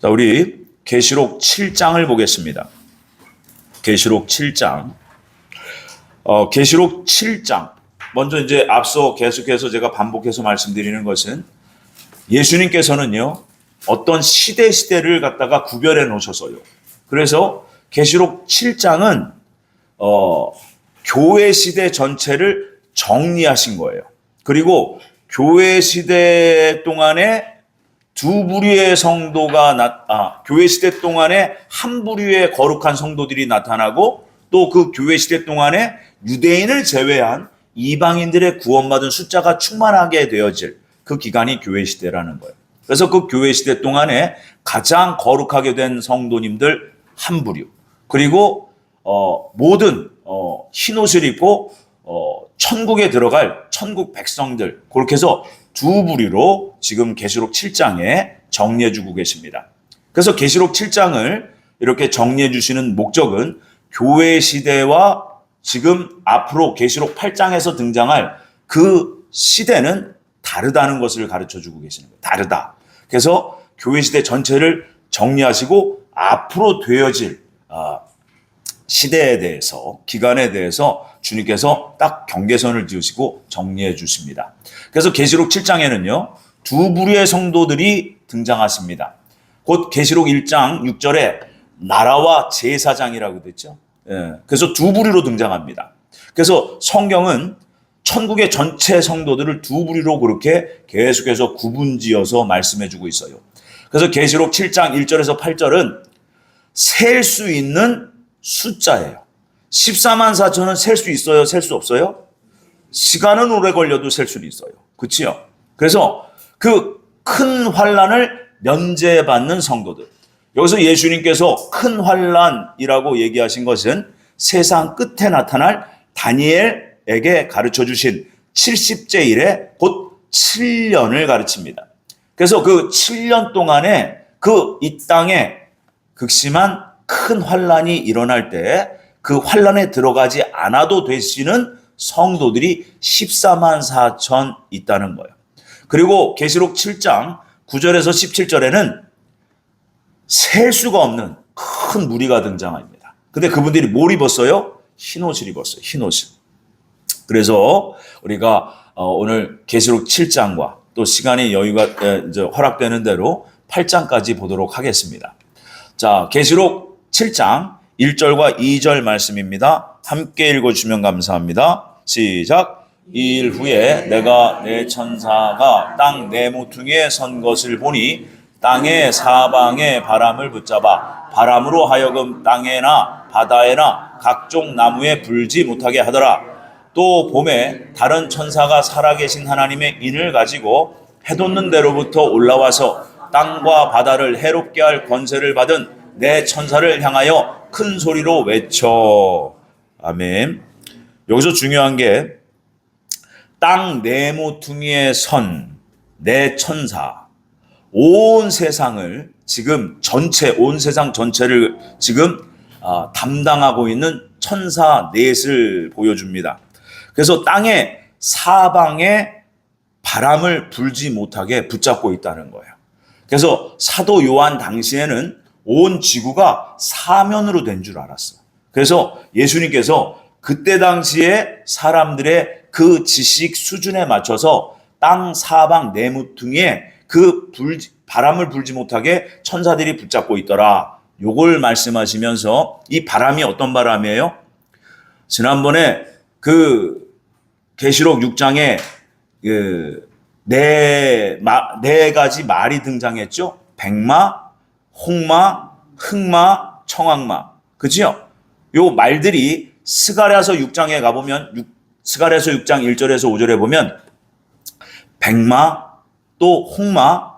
자, 우리 계시록 7장을 보겠습니다. 계시록 7장. 계시록 7장. 먼저 이제 앞서 계속해서 제가 반복해서 말씀드리는 것은 예수님께서는요, 어떤 시대를 갖다가 구별해 놓으셔서요. 그래서 계시록 7장은 교회 시대 전체를 정리하신 거예요. 그리고 교회 시대 동안에 두 부류의 성도가 교회 시대 동안에 한 부류의 거룩한 성도들이 나타나고 또 그 교회 시대 동안에 유대인을 제외한 이방인들의 구원받은 숫자가 충만하게 되어질 그 기간이 교회 시대라는 거예요. 그래서 그 교회 시대 동안에 가장 거룩하게 된 성도님들 한 부류, 그리고 모든 흰옷을 입고 천국에 들어갈 천국 백성들, 그렇게 해서 두 부류로 지금 계시록 7장에 정리해 주고 계십니다. 그래서 계시록 7장을 이렇게 정리해 주시는 목적은 교회 시대와 지금 앞으로 계시록 8장에서 등장할 그 시대는 다르다는 것을 가르쳐 주고 계시는 거예요. 다르다. 그래서 교회 시대 전체를 정리하시고 앞으로 되어질 시대에 대해서, 기간에 대해서 주님께서 딱 경계선을 지으시고 정리해 주십니다. 그래서 계시록 7장에는요, 두 부류의 성도들이 등장하십니다. 곧 계시록 1장 6절에 나라와 제사장이라고 됐죠. 그래서 두 부류로 등장합니다. 그래서 성경은 천국의 전체 성도들을 두 부류로 그렇게 계속해서 구분지어서 말씀해 주고 있어요. 그래서 계시록 7장 1절에서 8절은 셀 수 있는 숫자예요. 14만 4천은 셀 수 있어요? 셀 수 없어요? 시간은 오래 걸려도 셀 수는 있어요. 그렇죠? 그래서 그 큰 환난을 면제받는 성도들. 여기서 예수님께서 큰 환난이라고 얘기하신 것은 세상 끝에 나타날 다니엘에게 가르쳐 주신 70제 일에 곧 7년을 가르칩니다. 그래서 그 7년 동안에 이 땅에 극심한 큰 환난이 일어날 때 그 환난에 들어가지 않아도 되시는 성도들이 14만 4천 있다는 거예요. 그리고 계시록 7장 9절에서 17절에는 셀 수가 없는 큰 무리가 등장합니다. 근데 그분들이 뭘 입었어요? 흰옷을 입었어요. 흰옷을. 그래서 우리가 오늘 계시록 7장과 또 시간이 여유가 이제 허락되는 대로 8장까지 보도록 하겠습니다. 자, 계시록 7장 1절과 2절 말씀입니다. 함께 읽어주시면 감사합니다. 시작. 이 일 후에 내가 내 천사가 땅 네 모퉁이에 선 것을 보니 땅의 사방에 바람을 붙잡아 바람으로 하여금 땅에나 바다에나 각종 나무에 불지 못하게 하더라. 또 봄에 다른 천사가 살아계신 하나님의 인을 가지고 해돋는 데로부터 올라와서 땅과 바다를 해롭게 할 권세를 받은 내 천사를 향하여 큰 소리로 외쳐. 아멘. 여기서 중요한 게 땅 네 모퉁이에 선 내 천사, 온 세상을 지금 온 세상 전체를 지금 담당하고 있는 천사 넷을 보여줍니다. 그래서 땅의 사방에 바람을 불지 못하게 붙잡고 있다는 거예요. 그래서 사도 요한 당시에는 온 지구가 사면으로 된 줄 알았어요. 그래서 예수님께서 그때 당시에 사람들의 그 지식 수준에 맞춰서 땅 사방 네 모퉁이에 바람을 불지 못하게 천사들이 붙잡고 있더라. 요걸 말씀하시면서 이 바람이 어떤 바람이에요? 지난번에 그 계시록 6장에 네 가지 말이 등장했죠. 백마, 홍마, 흑마, 청황마. 그죠? 요 말들이 스가랴서 6장에 가보면 스가랴서 6장 1절에서 5절에 보면 백마, 또 홍마,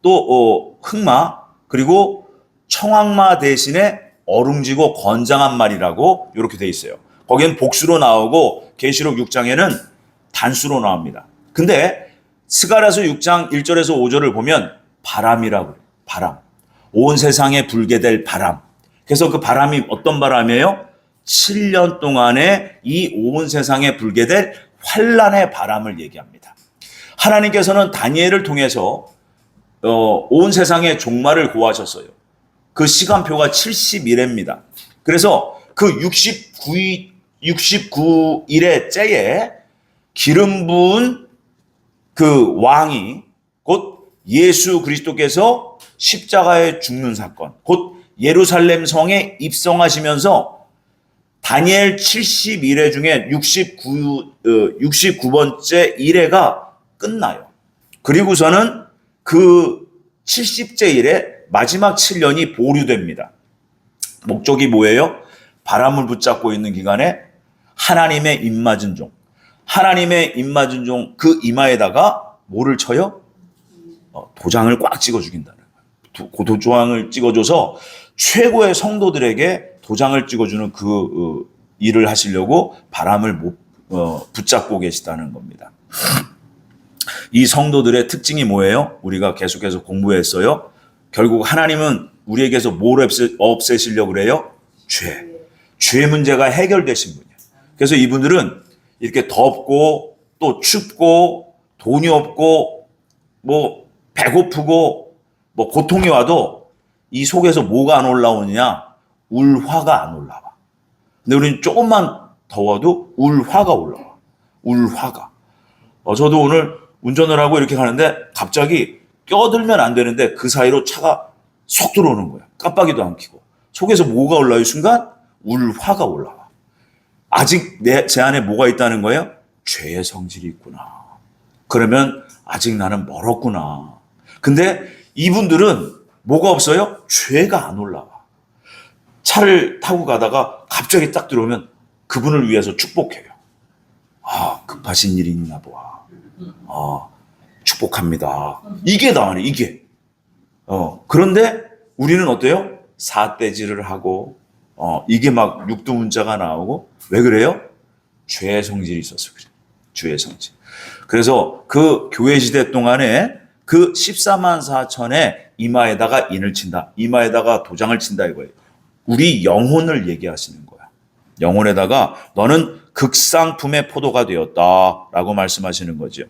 또 흑마, 그리고 청황마 대신에 어룽지고 건장한 말이라고 이렇게 돼 있어요. 거기는 복수로 나오고 계시록 6장에는 단수로 나옵니다. 근데 스가랴서 6장 1절에서 5절을 보면 바람이라고 그래요. 바람. 온 세상에 불게 될 바람. 그래서 그 바람이 어떤 바람이에요? 7년 동안에 이 온 세상에 불게 될 환난의 바람을 얘기합니다. 하나님께서는 다니엘을 통해서 온 세상의 종말을 고하셨어요. 그 시간표가 70일입니다. 그래서 그 69일의 째에 기름 부은 그 왕이 곧 예수 그리스도께서 십자가에 죽는 사건, 곧 예루살렘 성에 입성하시면서 다니엘 70일회 중에 69번째 일회가 끝나요. 그리고서는 그 70째 일에 마지막 7년이 보류됩니다. 목적이 뭐예요? 바람을 붙잡고 있는 기간에 하나님의 입맞은 종, 그 이마에다가 뭐를 쳐요? 도장을 꽉 찍어 죽인다는 거예요. 도장을 찍어줘서 최고의 성도들에게 도장을 찍어주는 그 일을 하시려고 바람을 붙잡고 계시다는 겁니다. 이 성도들의 특징이 뭐예요? 우리가 계속해서 공부했어요. 결국 하나님은 우리에게서 뭘 없애시려고 그래요? 죄 문제가 해결되신 분이에요. 그래서 이분들은 이렇게 덥고 또 춥고 돈이 없고 뭐 배고프고 뭐 고통이 와도 이 속에서 뭐가 안 올라오느냐? 울화가 안 올라와. 근데 우리는 조금만 더워도 울화가 올라와. 울화가. 저도 오늘 운전을 하고 이렇게 가는데 갑자기 껴들면 안 되는데 그 사이로 차가 쏙 들어오는 거야. 깜빡이도 안 켜고. 속에서 뭐가 올라요? 순간 울화가 올라와. 아직 제 안에 뭐가 있다는 거예요? 죄의 성질이 있구나. 그러면 아직 나는 멀었구나. 근데 이분들은 뭐가 없어요? 죄가 안 올라와. 차를 타고 가다가 갑자기 딱 들어오면 그분을 위해서 축복해요. 급하신 일이 있나 보아. 축복합니다. 이게 나와요, 이게. 그런데 우리는 어때요? 사대질을 하고, 이게 막 육두문자가 나오고, 왜 그래요? 죄의 성질이 있어서 그래요. 죄의 성질. 그래서 그 교회 시대 동안에 그 14만 4천의 이마에다가 인을 친다. 이마에다가 도장을 친다 이거예요. 우리 영혼을 얘기하시는 거야. 영혼에다가 너는 극상품의 포도가 되었다라고 말씀하시는 거죠.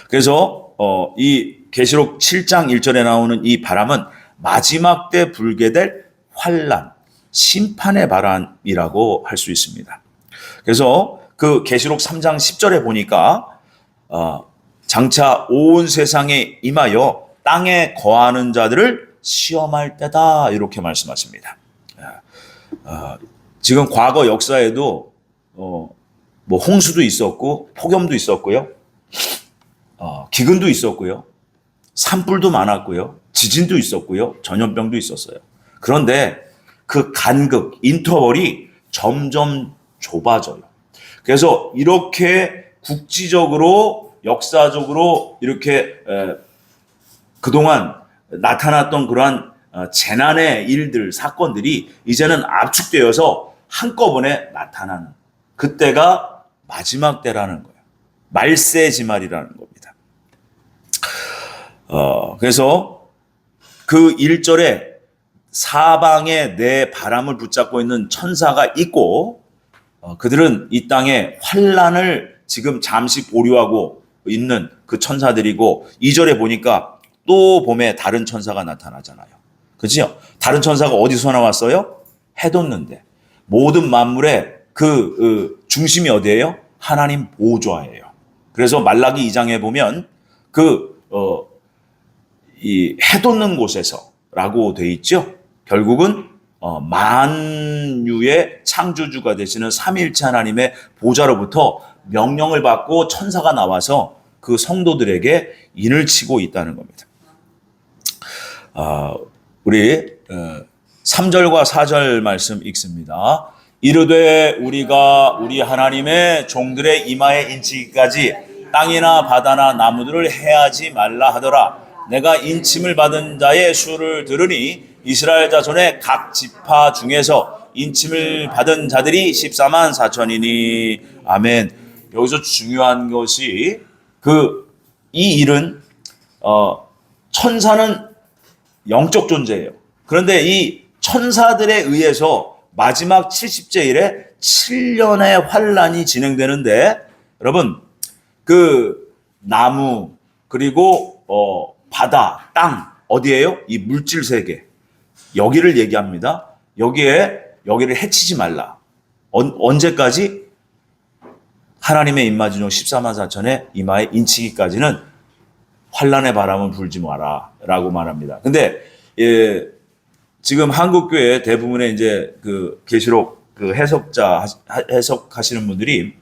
그래서 이 계시록 7장 1절에 나오는 이 바람은 마지막 때 불게 될 환란, 심판의 바람이라고 할 수 있습니다. 그래서 그 계시록 3장 10절에 보니까 장차 온 세상에 임하여 땅에 거하는 자들을 시험할 때다 이렇게 말씀하십니다. 지금 과거 역사에도 뭐 홍수도 있었고 폭염도 있었고요. 기근도 있었고요. 산불도 많았고요. 지진도 있었고요. 전염병도 있었어요. 그런데 그 간극, 인터벌이 점점 좁아져요. 그래서 이렇게 국지적으로, 역사적으로 이렇게 그동안 나타났던 그러한 재난의 일들, 사건들이 이제는 압축되어서 한꺼번에 나타나는 그때가 마지막 때라는 거예요. 말세지말이라는 겁니다. 그래서 그 1절에 사방에 내 바람을 붙잡고 있는 천사가 있고 그들은 이 땅에 환란을 지금 잠시 보류하고 있는 그 천사들이고 2절에 보니까 또 봄에 다른 천사가 나타나잖아요. 그죠? 다른 천사가 어디서 나왔어요? 해돋는데 모든 만물의 그 중심이 어디예요? 하나님 보좌예요. 그래서 말라기 2장에 보면 이 해돋는 곳에서라고 돼 있죠. 결국은 만유의 창조주가 되시는 삼위일체 하나님의 보좌로부터 명령을 받고 천사가 나와서 그 성도들에게 인을 치고 있다는 겁니다. 우리 3절과 4절 말씀 읽습니다. 이르되 우리가 우리 하나님의 종들의 이마에 인치기까지 땅이나 바다나 나무들을 해하지 말라 하더라. 내가 인침을 받은 자의 수를 들으니 이스라엘 자손의 각 지파 중에서 인침을 받은 자들이 14만 4천이니 아멘. 여기서 중요한 것이 이 일은 천사는 영적 존재예요. 그런데 이 천사들에 의해서 마지막 70째 일에 7년의 환란이 진행되는데 여러분 그 나무 그리고 바다, 땅, 어디예요? 이 물질 세계. 여기를 얘기합니다. 여기를 해치지 말라. 언제까지? 하나님의 임마지노 14만 4천의 이마에 인치기까지는 환란의 바람은 불지 마라 라고 말합니다. 근데 지금 한국교회 대부분의 이제 그 계시록 그 해석하시는 분들이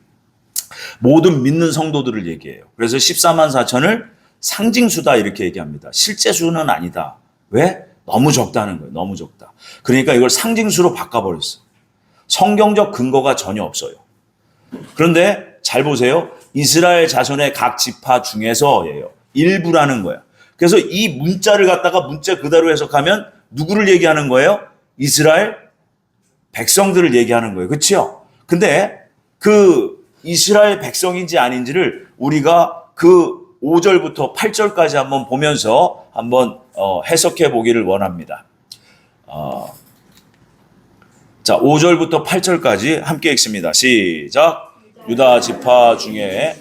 모든 믿는 성도들을 얘기해요. 그래서 14만 4천을 상징수다 이렇게 얘기합니다. 실제 수는 아니다. 왜? 너무 적다는 거예요. 너무 적다. 그러니까 이걸 상징수로 바꿔버렸어요. 성경적 근거가 전혀 없어요. 그런데 잘 보세요. 이스라엘 자손의 각 지파 중에서예요. 일부라는 거야. 그래서 이 문자를 갖다가 문자 그대로 해석하면 누구를 얘기하는 거예요? 이스라엘 백성들을 얘기하는 거예요. 그렇죠? 근데 그 이스라엘 백성인지 아닌지를 우리가 그 5절부터 8절까지 한번 보면서 한번 해석해 보기를 원합니다. 자, 5절부터 8절까지 함께 읽습니다. 시작. 유다 지파 중에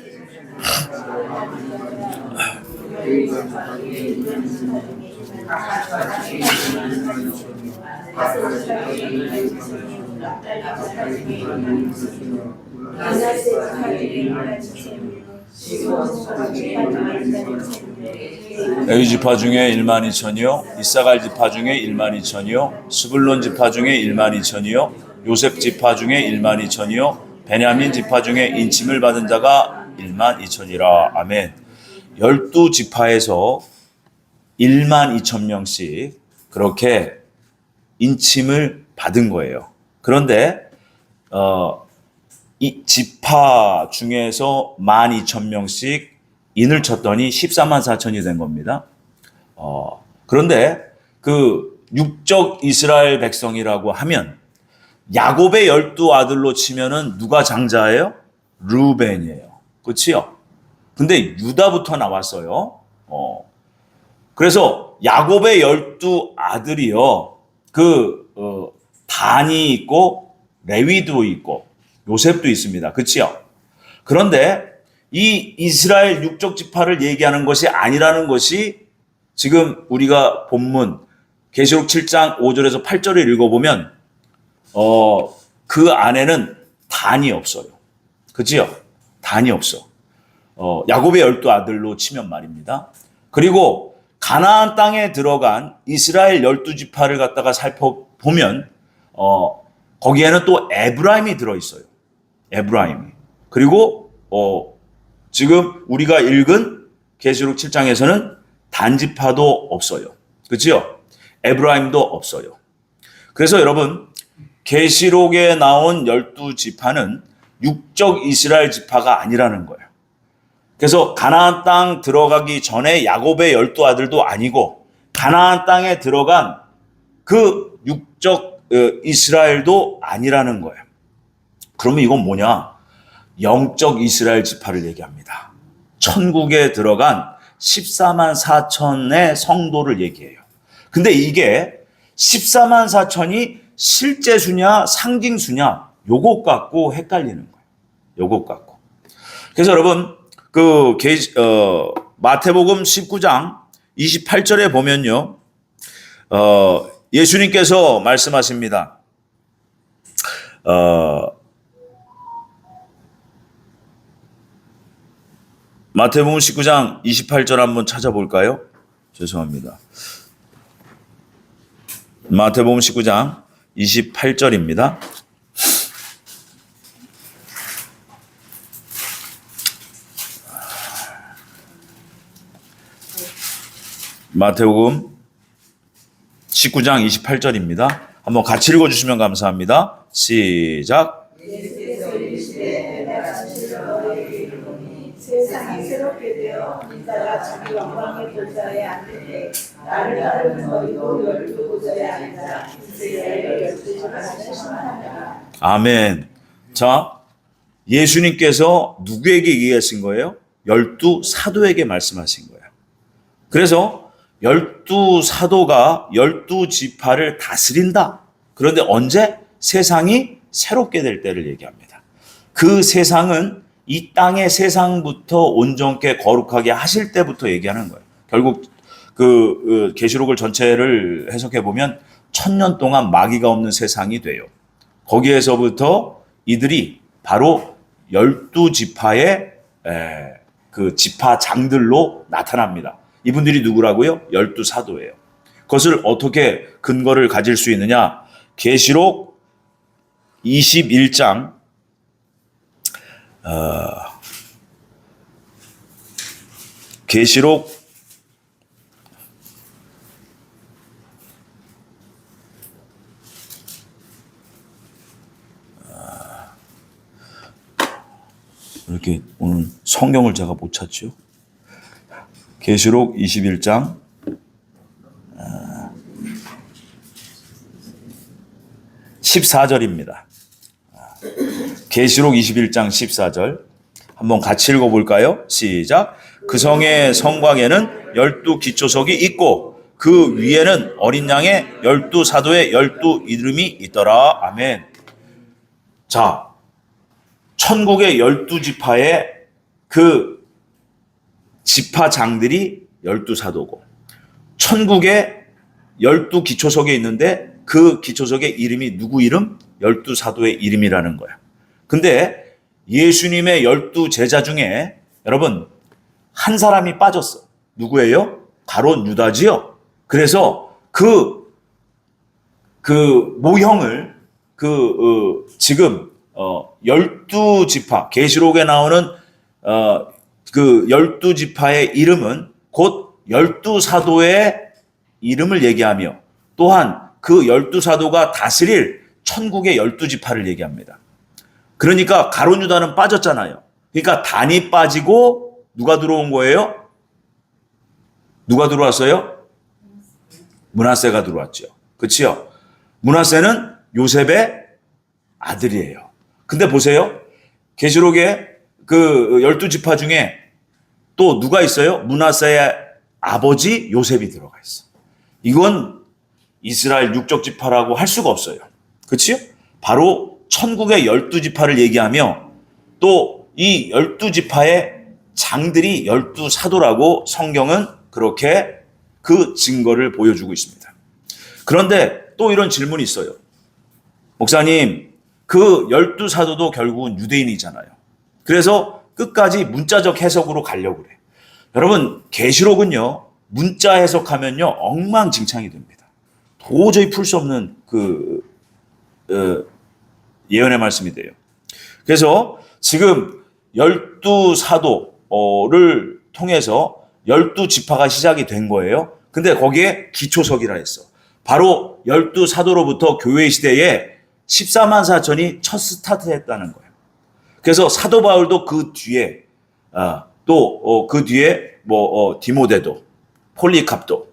레위 지파 중에 1만 2천이요, 이사갈 지파 중에 1만 2천이요, 스불론 지파 중에 1만 2천이요, 요셉 지파 중에 1만 2천이요, 베냐민 지파 중에 인침을 받은 자가 1만 2천이라. 아멘. 12지파에서 1만 2천 명씩 그렇게 인침을 받은 거예요. 그런데 이 지파 중에서 1만 2천 명씩 인을 쳤더니 14만 4천이 된 겁니다. 그런데 그 육적 이스라엘 백성이라고 하면 야곱의 12아들로 치면은 누가 장자예요? 르우벤이에요. 그렇지요? 근데 유다부터 나왔어요. 그래서 야곱의 12아들이요. 단이 있고 레위도 있고 요셉도 있습니다. 그렇지요? 그런데 이 이스라엘 육적 지파를 얘기하는 것이 아니라는 것이 지금 우리가 본문 계시록 7장 5절에서 8절을 읽어보면 그 안에는 단이 없어요. 그치요? 단이 없어. 야곱의 12아들로 치면 말입니다. 그리고 가나안 땅에 들어간 이스라엘 12지파를 갖다가 살펴보면 거기에는 또 에브라임이 들어있어요. 에브라임이. 그리고 지금 우리가 읽은 계시록 7장에서는 단지파도 없어요. 그치요? 에브라임도 없어요. 그래서 여러분 계시록에 나온 12지파는 육적 이스라엘 지파가 아니라는 거예요. 그래서 가나안 땅 들어가기 전에 야곱의 12아들도 아니고 가나안 땅에 들어간 그 육적 이스라엘도 아니라는 거예요. 그러면 이건 뭐냐? 영적 이스라엘 지파를 얘기합니다. 천국에 들어간 14만 4천의 성도를 얘기해요. 근데 이게 14만 4천이 실제 수냐 상징 수냐 요것 갖고 헷갈리는 거예요. 요것 갖고. 그래서 여러분 마태복음 19장 28절에 보면요. 예수님께서 말씀하십니다. 마태복음 19장 28절 한번 찾아볼까요? 죄송합니다. 마태복음 19장 28절입니다. 마태복음 19장 28절입니다. 한번 같이 읽어주시면 감사합니다. 시작. 세상이 새롭게 되어 인자가 자기 영광의 보좌에 앉는데 나를 따르는 너희도 12보좌에 앉아 이스라엘의 12지파를 실천하라. 아멘. 자, 예수님께서 누구에게 얘기하신 거예요? 12사도에게 말씀하신 거예요. 그래서 12사도가 12지파를 다스린다. 그런데 언제? 세상이 새롭게 될 때를 얘기합니다. 그 세상은 이 땅의 세상부터 온전케 거룩하게 하실 때부터 얘기하는 거예요. 결국 계시록을 전체를 해석해 보면 1000년 동안 마귀가 없는 세상이 돼요. 거기에서부터 이들이 바로 12지파의 그 지파장들로 나타납니다. 이분들이 누구라고요? 12사도예요. 그것을 어떻게 근거를 가질 수 있느냐? 계시록 21장 계시록 이렇게 오늘 성경을 제가 못 찾죠. 계시록 21장 14절입니다. 계시록 21장 14절 한번 같이 읽어볼까요? 시작. 그 성의 성곽에는 12기초석이 있고 그 위에는 어린 양의 12사도의 12 이름이 있더라. 아멘. 자, 천국의 12지파의 그 지파장들이 12사도고 천국의 12기초석에 있는데 그 기초석의 이름이 누구 이름? 12사도의 이름이라는 거야. 근데 예수님의 12제자 중에 여러분 한 사람이 빠졌어. 누구예요? 가롯 유다지요. 그래서 그 모형을 지금 12지파 계시록에 나오는 그 12지파의 이름은 곧 12사도의 이름을 얘기하며 또한 그 12사도가 다스릴 천국의 12지파를 얘기합니다. 그러니까 가룟 유다는 빠졌잖아요. 그러니까 단이 빠지고 누가 들어온 거예요? 누가 들어왔어요? 므낫세가 들어왔죠. 그렇죠? 므낫세는 요셉의 아들이에요. 근데 보세요. 계시록에 그 12지파 중에 또 누가 있어요? 므낫세의 아버지 요셉이 들어가 있어. 이건 이스라엘 육적 지파라고 할 수가 없어요. 그렇죠? 바로 천국의 12지파를 얘기하며 또 이 12지파의 장들이 12사도라고 성경은 그렇게 그 증거를 보여주고 있습니다. 그런데 또 이런 질문이 있어요. 목사님, 그 12사도도 결국은 유대인이잖아요. 그래서 끝까지 문자적 해석으로 가려고 그래요. 여러분, 계시록은요, 문자 해석하면요, 엉망진창이 됩니다. 도저히 풀 수 없는 예언의 말씀이 돼요. 그래서 지금 12사도를 통해서 12지파가 시작이 된 거예요. 근데 거기에 기초석이라 했어. 바로 12사도로부터 교회 시대에 14만 4천이 첫 스타트했다는 거예요. 그래서 사도 바울도 그 뒤에 또 그 뒤에 디모데도 폴리캅도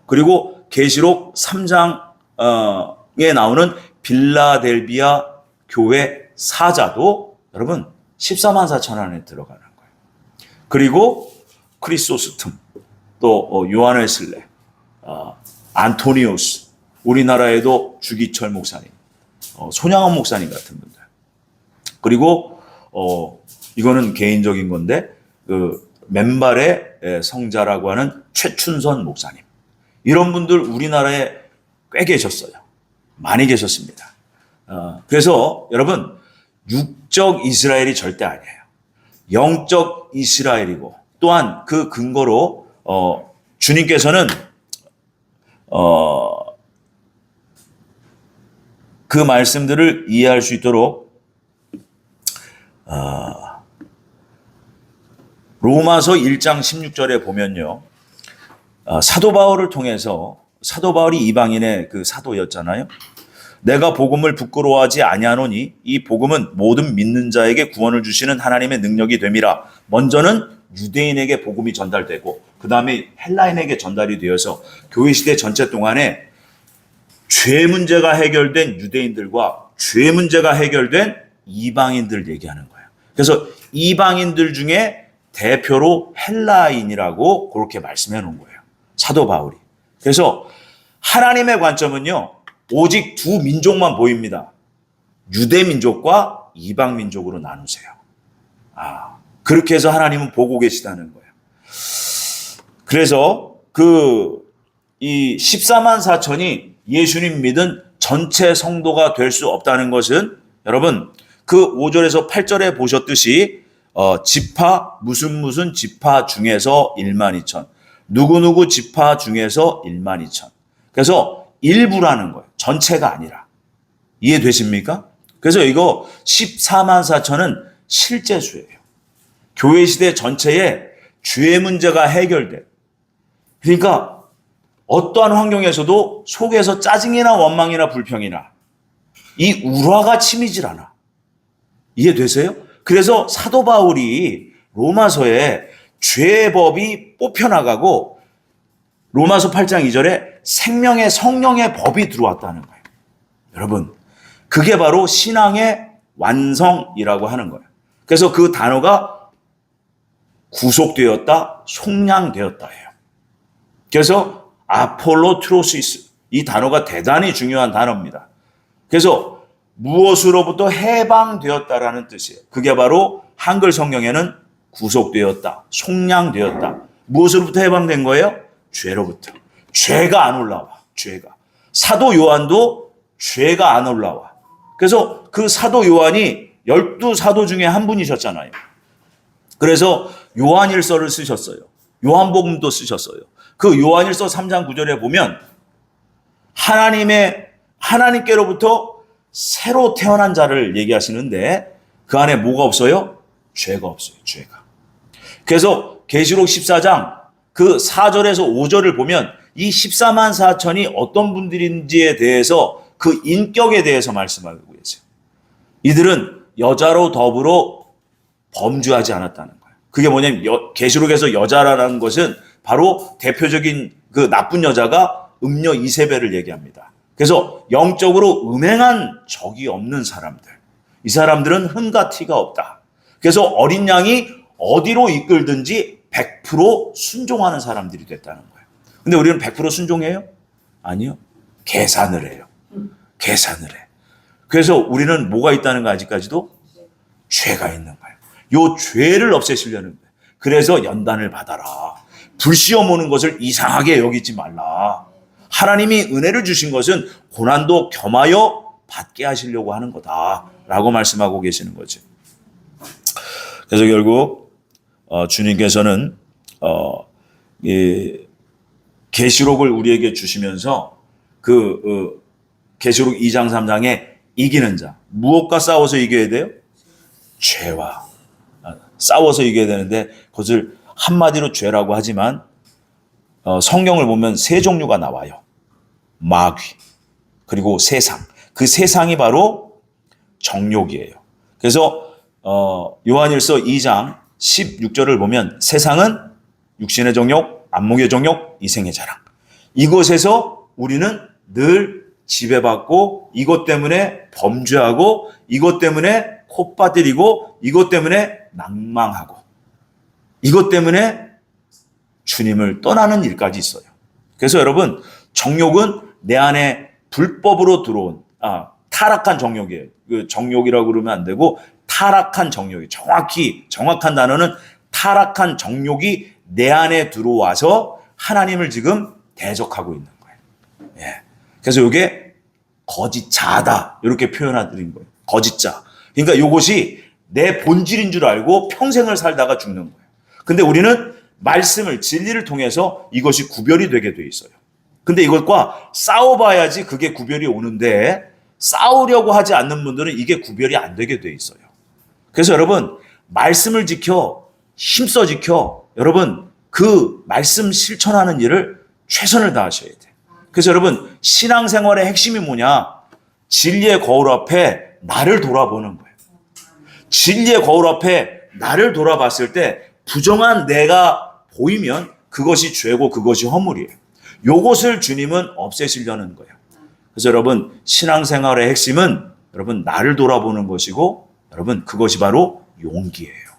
그리고 계시록 3장에 나오는 빌라델비아 교회 사자도 여러분 14만 4천 안에 들어가는 거예요. 그리고 크리소스톰 또 요한웨슬레 안토니우스 우리나라에도 주기철 목사님 손양원 목사님 같은 분들 그리고 이거는 개인적인 건데 그 맨발의 성자라고 하는 최춘선 목사님 이런 분들 우리나라에 꽤 계셨어요. 많이 계셨습니다. 그래서 여러분 육적 이스라엘이 절대 아니에요. 영적 이스라엘이고 또한 그 근거로 주님께서는 그 말씀들을 이해할 수 있도록 로마서 1장 16절에 보면요. 사도 바울을 통해서 사도 바울이 이방인의 그 사도였잖아요. 내가 복음을 부끄러워하지 아니하노니 이 복음은 모든 믿는 자에게 구원을 주시는 하나님의 능력이 됨이라. 먼저는 유대인에게 복음이 전달되고 그 다음에 헬라인에게 전달이 되어서 교회 시대 전체 동안에 죄 문제가 해결된 유대인들과 죄 문제가 해결된 이방인들 얘기하는 거예요. 그래서 이방인들 중에 대표로 헬라인이라고 그렇게 말씀해 놓은 거예요. 사도 바울이. 그래서 하나님의 관점은요. 오직 두 민족만 보입니다. 유대 민족과 이방 민족으로 나누세요. 그렇게 해서 하나님은 보고 계시다는 거예요. 그래서 이 14만 4천이 예수님 믿은 전체 성도가 될 수 없다는 것은 여러분 그 5절에서 8절에 보셨듯이 지파 무슨 지파 중에서 1만 2천 누구누구 지파 중에서 1만 2천 그래서 일부라는 거예요. 전체가 아니라. 이해되십니까? 그래서 이거 14만 4천은 실제 수예요. 교회 시대 전체에 죄의 문제가 해결돼. 그러니까 어떠한 환경에서도 속에서 짜증이나 원망이나 불평이나 이 우라가 치미질 않아. 이해되세요? 그래서 사도 바울이 로마서에 죄의 법이 뽑혀나가고 로마서 8장 2절에 생명의 성령의 법이 들어왔다는 거예요. 여러분, 그게 바로 신앙의 완성이라고 하는 거예요. 그래서 그 단어가 구속되었다, 속량되었다예요. 그래서 아폴로트로시스 이 단어가 대단히 중요한 단어입니다. 그래서 무엇으로부터 해방되었다라는 뜻이에요. 그게 바로 한글 성경에는 구속되었다, 속량되었다. 무엇으로부터 해방된 거예요? 죄로부터. 죄가 안 올라와. 죄가. 사도 요한도 죄가 안 올라와. 그래서 그 사도 요한이 12사도 중에 한 분이셨잖아요. 그래서 요한일서를 쓰셨어요. 요한복음도 쓰셨어요. 그 요한일서 3장 9절에 보면 하나님께로부터 새로 태어난 자를 얘기하시는데 그 안에 뭐가 없어요? 죄가 없어요. 죄가. 그래서 계시록 14장 그 4절에서 5절을 보면 이 14만 4천이 어떤 분들인지에 대해서 그 인격에 대해서 말씀하고 계세요. 이들은 여자로 더불어 범죄하지 않았다는 거예요. 그게 뭐냐면 계시록에서 여자라는 것은 바로 대표적인 그 나쁜 여자가 음녀 이세벨을 얘기합니다. 그래서 영적으로 음행한 적이 없는 사람들. 이 사람들은 흠과 티가 없다. 그래서 어린 양이 어디로 이끌든지 100% 순종하는 사람들이 됐다는 거예요. 근데 우리는 100% 순종해요? 아니요. 계산을 해요. 계산을 해. 그래서 우리는 뭐가 있다는 거 아직까지도? 죄가 있는 거예요. 요 죄를 없애시려는 거예요. 그래서 연단을 받아라. 불시험 오는 것을 이상하게 여기지 말라. 하나님이 은혜를 주신 것은 고난도 겸하여 받게 하시려고 하는 거다라고 말씀하고 계시는 거죠. 그래서 결국 주님께서는 이 계시록을 우리에게 주시면서 그 계시록 2장 3장에 이기는 자 무엇과 싸워서 이겨야 돼요? 죄와 싸워서 이겨야 되는데 그것을 한마디로 죄라고 하지만 성경을 보면 세 종류가 나와요. 마귀 그리고 세상. 그 세상이 바로 정욕이에요. 그래서 요한일서 2장 16절을 보면 세상은 육신의 정욕, 안목의 정욕, 이생의 자랑. 이곳에서 우리는 늘 지배받고 이것 때문에 범죄하고 이것 때문에 콧바들이고 이것 때문에 낭망하고 이것 때문에 주님을 떠나는 일까지 있어요. 그래서 여러분 정욕은 내 안에 불법으로 들어온 타락한 정욕이에요. 그 정욕이라고 그러면 안 되고 타락한 정욕이 정확한 단어는 타락한 정욕이 내 안에 들어와서 하나님을 지금 대적하고 있는 거예요. 예. 그래서 이게 거짓자다 이렇게 표현해드린 거예요. 거짓자. 그러니까 이것이 내 본질인 줄 알고 평생을 살다가 죽는 거예요. 근데 우리는 말씀을 진리를 통해서 이것이 구별이 되게 돼 있어요. 근데 이것과 싸워봐야지 그게 구별이 오는데 싸우려고 하지 않는 분들은 이게 구별이 안 되게 돼 있어요. 그래서 여러분 말씀을 지켜 힘써 지켜 여러분 그 말씀 실천하는 일을 최선을 다하셔야 돼요. 그래서 여러분 신앙생활의 핵심이 뭐냐? 진리의 거울 앞에 나를 돌아보는 거예요. 진리의 거울 앞에 나를 돌아봤을 때 부정한 내가 보이면 그것이 죄고 그것이 허물이에요. 요것을 주님은 없애시려는 거예요. 그래서 여러분 신앙생활의 핵심은 여러분 나를 돌아보는 것이고 여러분 그것이 바로 용기예요.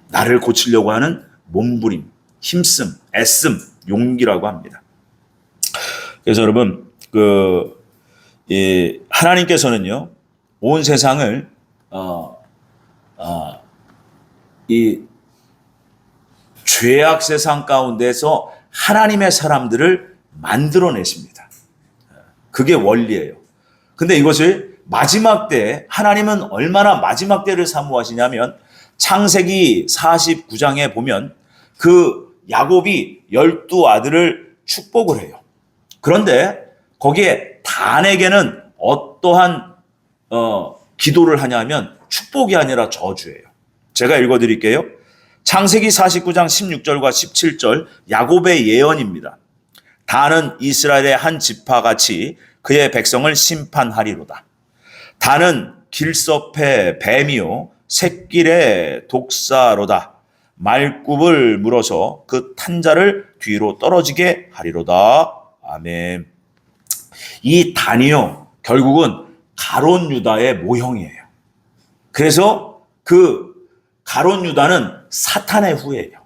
나를 고치려고 하는 몸부림, 힘씀, 애씀, 용기라고 합니다. 그래서 여러분 하나님께서는요 온 세상을 이 죄악 세상 가운데서 하나님의 사람들을 만들어내십니다. 그게 원리예요. 근데 이것을 마지막 때, 하나님은 얼마나 마지막 때를 사모하시냐면 창세기 49장에 보면 그 야곱이 12아들을 축복을 해요. 그런데 거기에 단에게는 어떠한 기도를 하냐면 축복이 아니라 저주예요. 제가 읽어드릴게요. 창세기 49장 16절과 17절 야곱의 예언입니다. 단은 이스라엘의 한 지파같이 그의 백성을 심판하리로다. 단은 길섭의 뱀이요 샛길의 독사로다. 말굽을 물어서 그 탄자를 뒤로 떨어지게 하리로다. 아멘. 이 단이요 결국은 가롯 유다의 모형이에요. 그래서 그 가롯 유다는 사탄의 후예예요.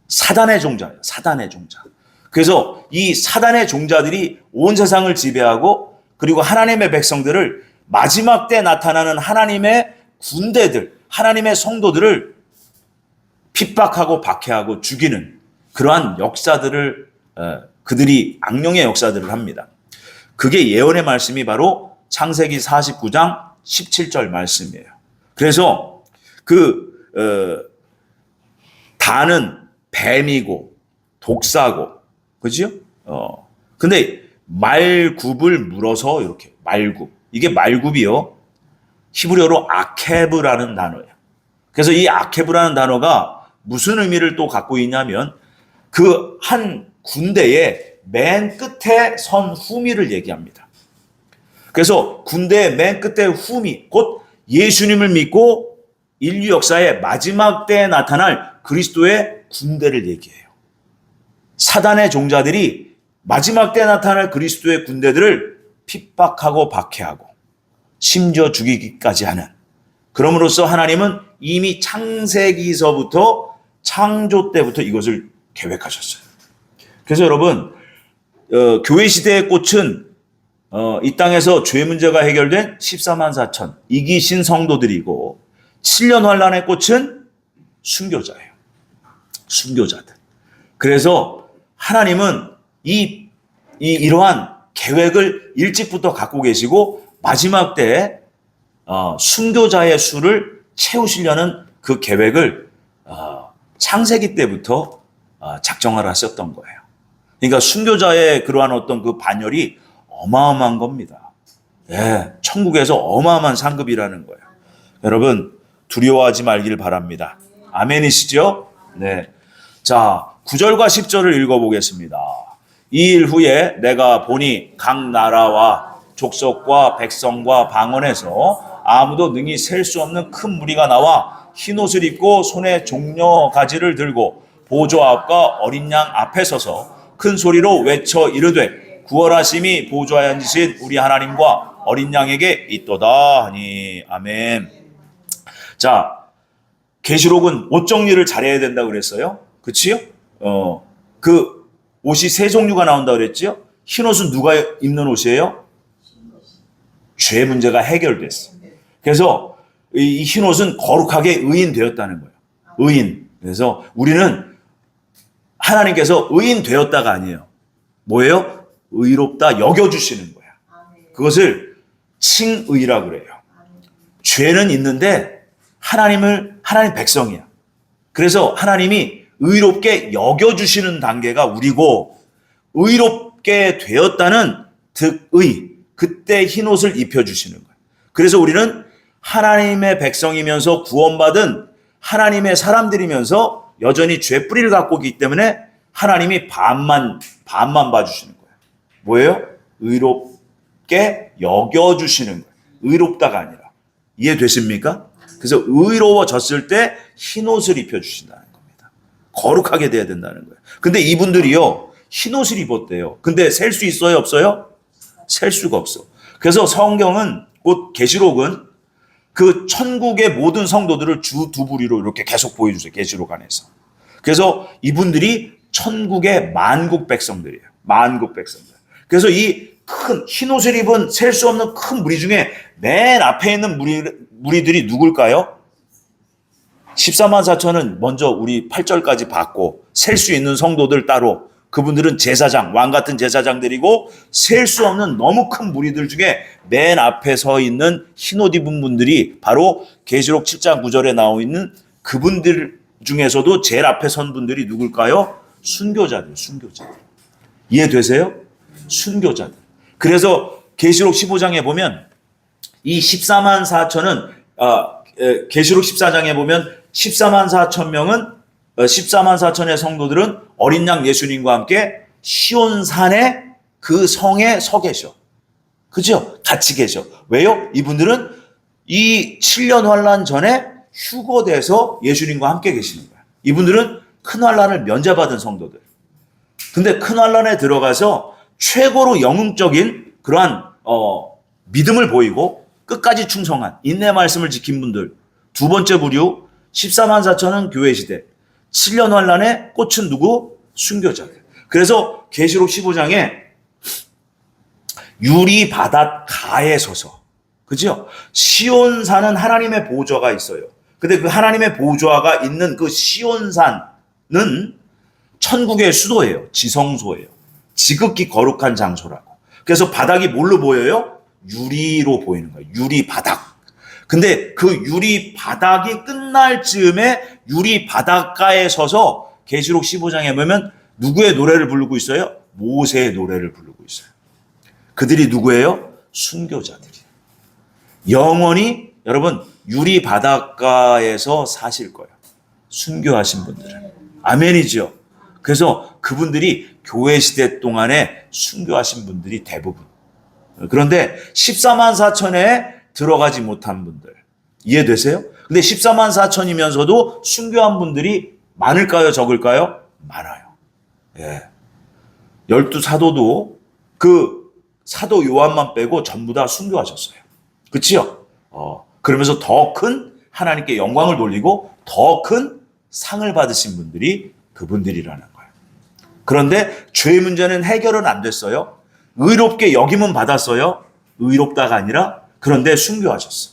사단의 종자예요. 사단의 종자. 그래서 이 사단의 종자들이 온 세상을 지배하고 그리고 하나님의 백성들을 마지막 때 나타나는 하나님의 군대들, 하나님의 성도들을 핍박하고 박해하고 죽이는 그러한 역사들을 그들이 악령의 역사들을 합니다. 그게 예언의 말씀이 바로 창세기 49장 17절 말씀이에요. 그래서 단은 뱀이고 독사고 그죠? 근데 말굽을 물어서 이렇게 말굽. 이게 말굽이요. 히브리어로 아케브라는 단어예요. 그래서 이 아케브라는 단어가 무슨 의미를 또 갖고 있냐면 그 한 군대의 맨 끝에 선 후미를 얘기합니다. 그래서 군대의 맨 끝에 후미, 곧 예수님을 믿고 인류 역사의 마지막 때에 나타날 그리스도의 군대를 얘기해요. 사단의 종자들이 마지막 때에 나타날 그리스도의 군대들을 핍박하고 박해하고 심지어 죽이기까지 하는, 그럼으로써 하나님은 이미 창세기서부터 창조 때부터 이것을 계획하셨어요. 그래서 여러분 교회 시대의 꽃은 이 땅에서 죄 문제가 해결된 14만 4천 이기신 성도들이고 7년 환란의 꽃은 순교자예요. 순교자들. 그래서 하나님은 이러한 계획을 일찍부터 갖고 계시고 마지막 때에 순교자의 수를 채우시려는 그 계획을 창세기 때부터 작정을 하셨던 거예요. 그러니까 순교자의 그러한 어떤 그 반열이 어마어마한 겁니다. 예, 천국에서 어마어마한 상급이라는 거예요. 여러분 두려워하지 말길 바랍니다. 아멘이시죠? 네. 자, 9절과 10절을 읽어보겠습니다. 이 일 후에 내가 보니 각 나라와 족속과 백성과 방언에서 아무도 능히 셀 수 없는 큰 무리가 나와 흰옷을 입고 손에 종려 가지를 들고 보좌 앞과 어린 양 앞에 서서 큰 소리로 외쳐 이르되 구원하심이 보좌에 앉으신 우리 하나님과 어린 양에게 있도다 하니. 아멘. 자, 계시록은 옷 정리를 잘해야 된다고 그랬어요. 그치요? 그 옷이 세 종류가 나온다고 그랬지요? 흰 옷은 누가 입는 옷이에요? 죄 문제가 해결됐어. 그래서 이 흰 옷은 거룩하게 의인되었다는 거예요. 의인. 그래서 우리는 하나님께서 의인 되었다가 아니에요. 뭐예요? 의롭다 여겨주시는 거야. 그것을 칭의라고 그래요. 죄는 있는데 하나님 백성이야. 그래서 하나님이 의롭게 여겨주시는 단계가 우리고, 의롭게 되었다는 득의, 그때 흰옷을 입혀주시는 거예요. 그래서 우리는 하나님의 백성이면서 구원받은 하나님의 사람들이면서 여전히 죄뿌리를 갖고 있기 때문에 하나님이 반만 봐주시는 거예요. 뭐예요? 의롭게 여겨주시는 거예요. 의롭다가 아니라. 이해되십니까? 그래서 의로워졌을 때 흰옷을 입혀주신다는 겁니다. 거룩하게 돼야 된다는 거예요. 근데 이분들이요, 흰옷을 입었대요. 근데 셀 수 있어요? 없어요? 셀 수가 없어. 그래서 성경은, 곧 계시록은 그 천국의 모든 성도들을 주 두 부리로 이렇게 계속 보여주세요. 계시록 안에서. 그래서 이분들이 천국의 만국 백성들이에요. 만국 백성들. 그래서 이 큰 흰옷을 입은 셀 수 없는 큰 무리 중에 맨 앞에 있는 무리들이 누굴까요? 14만 4천은 먼저 우리 8절까지 봤고, 셀 수 있는 성도들 따로 그분들은 제사장, 왕 같은 제사장들이고 셀 수 없는 너무 큰 무리들 중에 맨 앞에 서 있는 흰옷 입은 분들이 바로 계시록 7장 9절에 나와 있는 그분들 중에서도 제일 앞에 선 분들이 누굴까요? 순교자들, 순교자들. 이해되세요? 순교자들. 그래서 계시록 15장에 보면 이 14만 4천은 계시록 14장에 보면 14만 4천 명은 14만 4천의 성도들은 어린 양 예수님과 함께 시온산의 그 성에 서 계셔. 그죠? 같이 계셔. 왜요? 이분들은 이 7년 환란 전에 휴거돼서 예수님과 함께 계시는 거야. 이분들은 큰 환란을 면제받은 성도들. 근데 큰 환란에 들어가서 최고로 영웅적인 그러한 믿음을 보이고 끝까지 충성한 인내 말씀을 지킨 분들. 두 번째 부류 14만 4천은 교회 시대. 7년 환란의 꽃은 누구? 순교자들. 그래서 계시록 15장에 유리 바닷가에 서서, 그죠? 시온산은 하나님의 보좌가 있어요. 근데 그 하나님의 보좌가 있는 그 시온산은 천국의 수도예요. 지성소예요. 지극히 거룩한 장소라고. 그래서 바닥이 뭘로 보여요? 유리로 보이는 거예요. 유리 바닥. 근데 그 유리 바닥이 끝날 즈음에 유리 바닷가에 서서 계시록 15장에 보면 누구의 노래를 부르고 있어요? 모세의 노래를 부르고 있어요. 그들이 누구예요? 순교자들이에요. 영원히 여러분 유리 바닷가에서 사실 거예요. 순교하신 분들은. 아멘이죠. 그래서 그분들이 교회 시대 동안에 순교하신 분들이 대부분. 그런데 14만 4천에 들어가지 못한 분들. 이해되세요? 근데 14만 4천이면서도 순교한 분들이 많을까요? 적을까요? 많아요. 예. 12사도도 그 사도 요한만 빼고 전부 다 순교하셨어요. 그치요? 그러면서 더 큰 하나님께 영광을 돌리고 더 큰 상을 받으신 분들이 그분들이라는 거예요. 그런데 죄 문제는 해결은 안 됐어요. 의롭게 여김은 받았어요. 의롭다가 아니라 그런데 순교하셨어.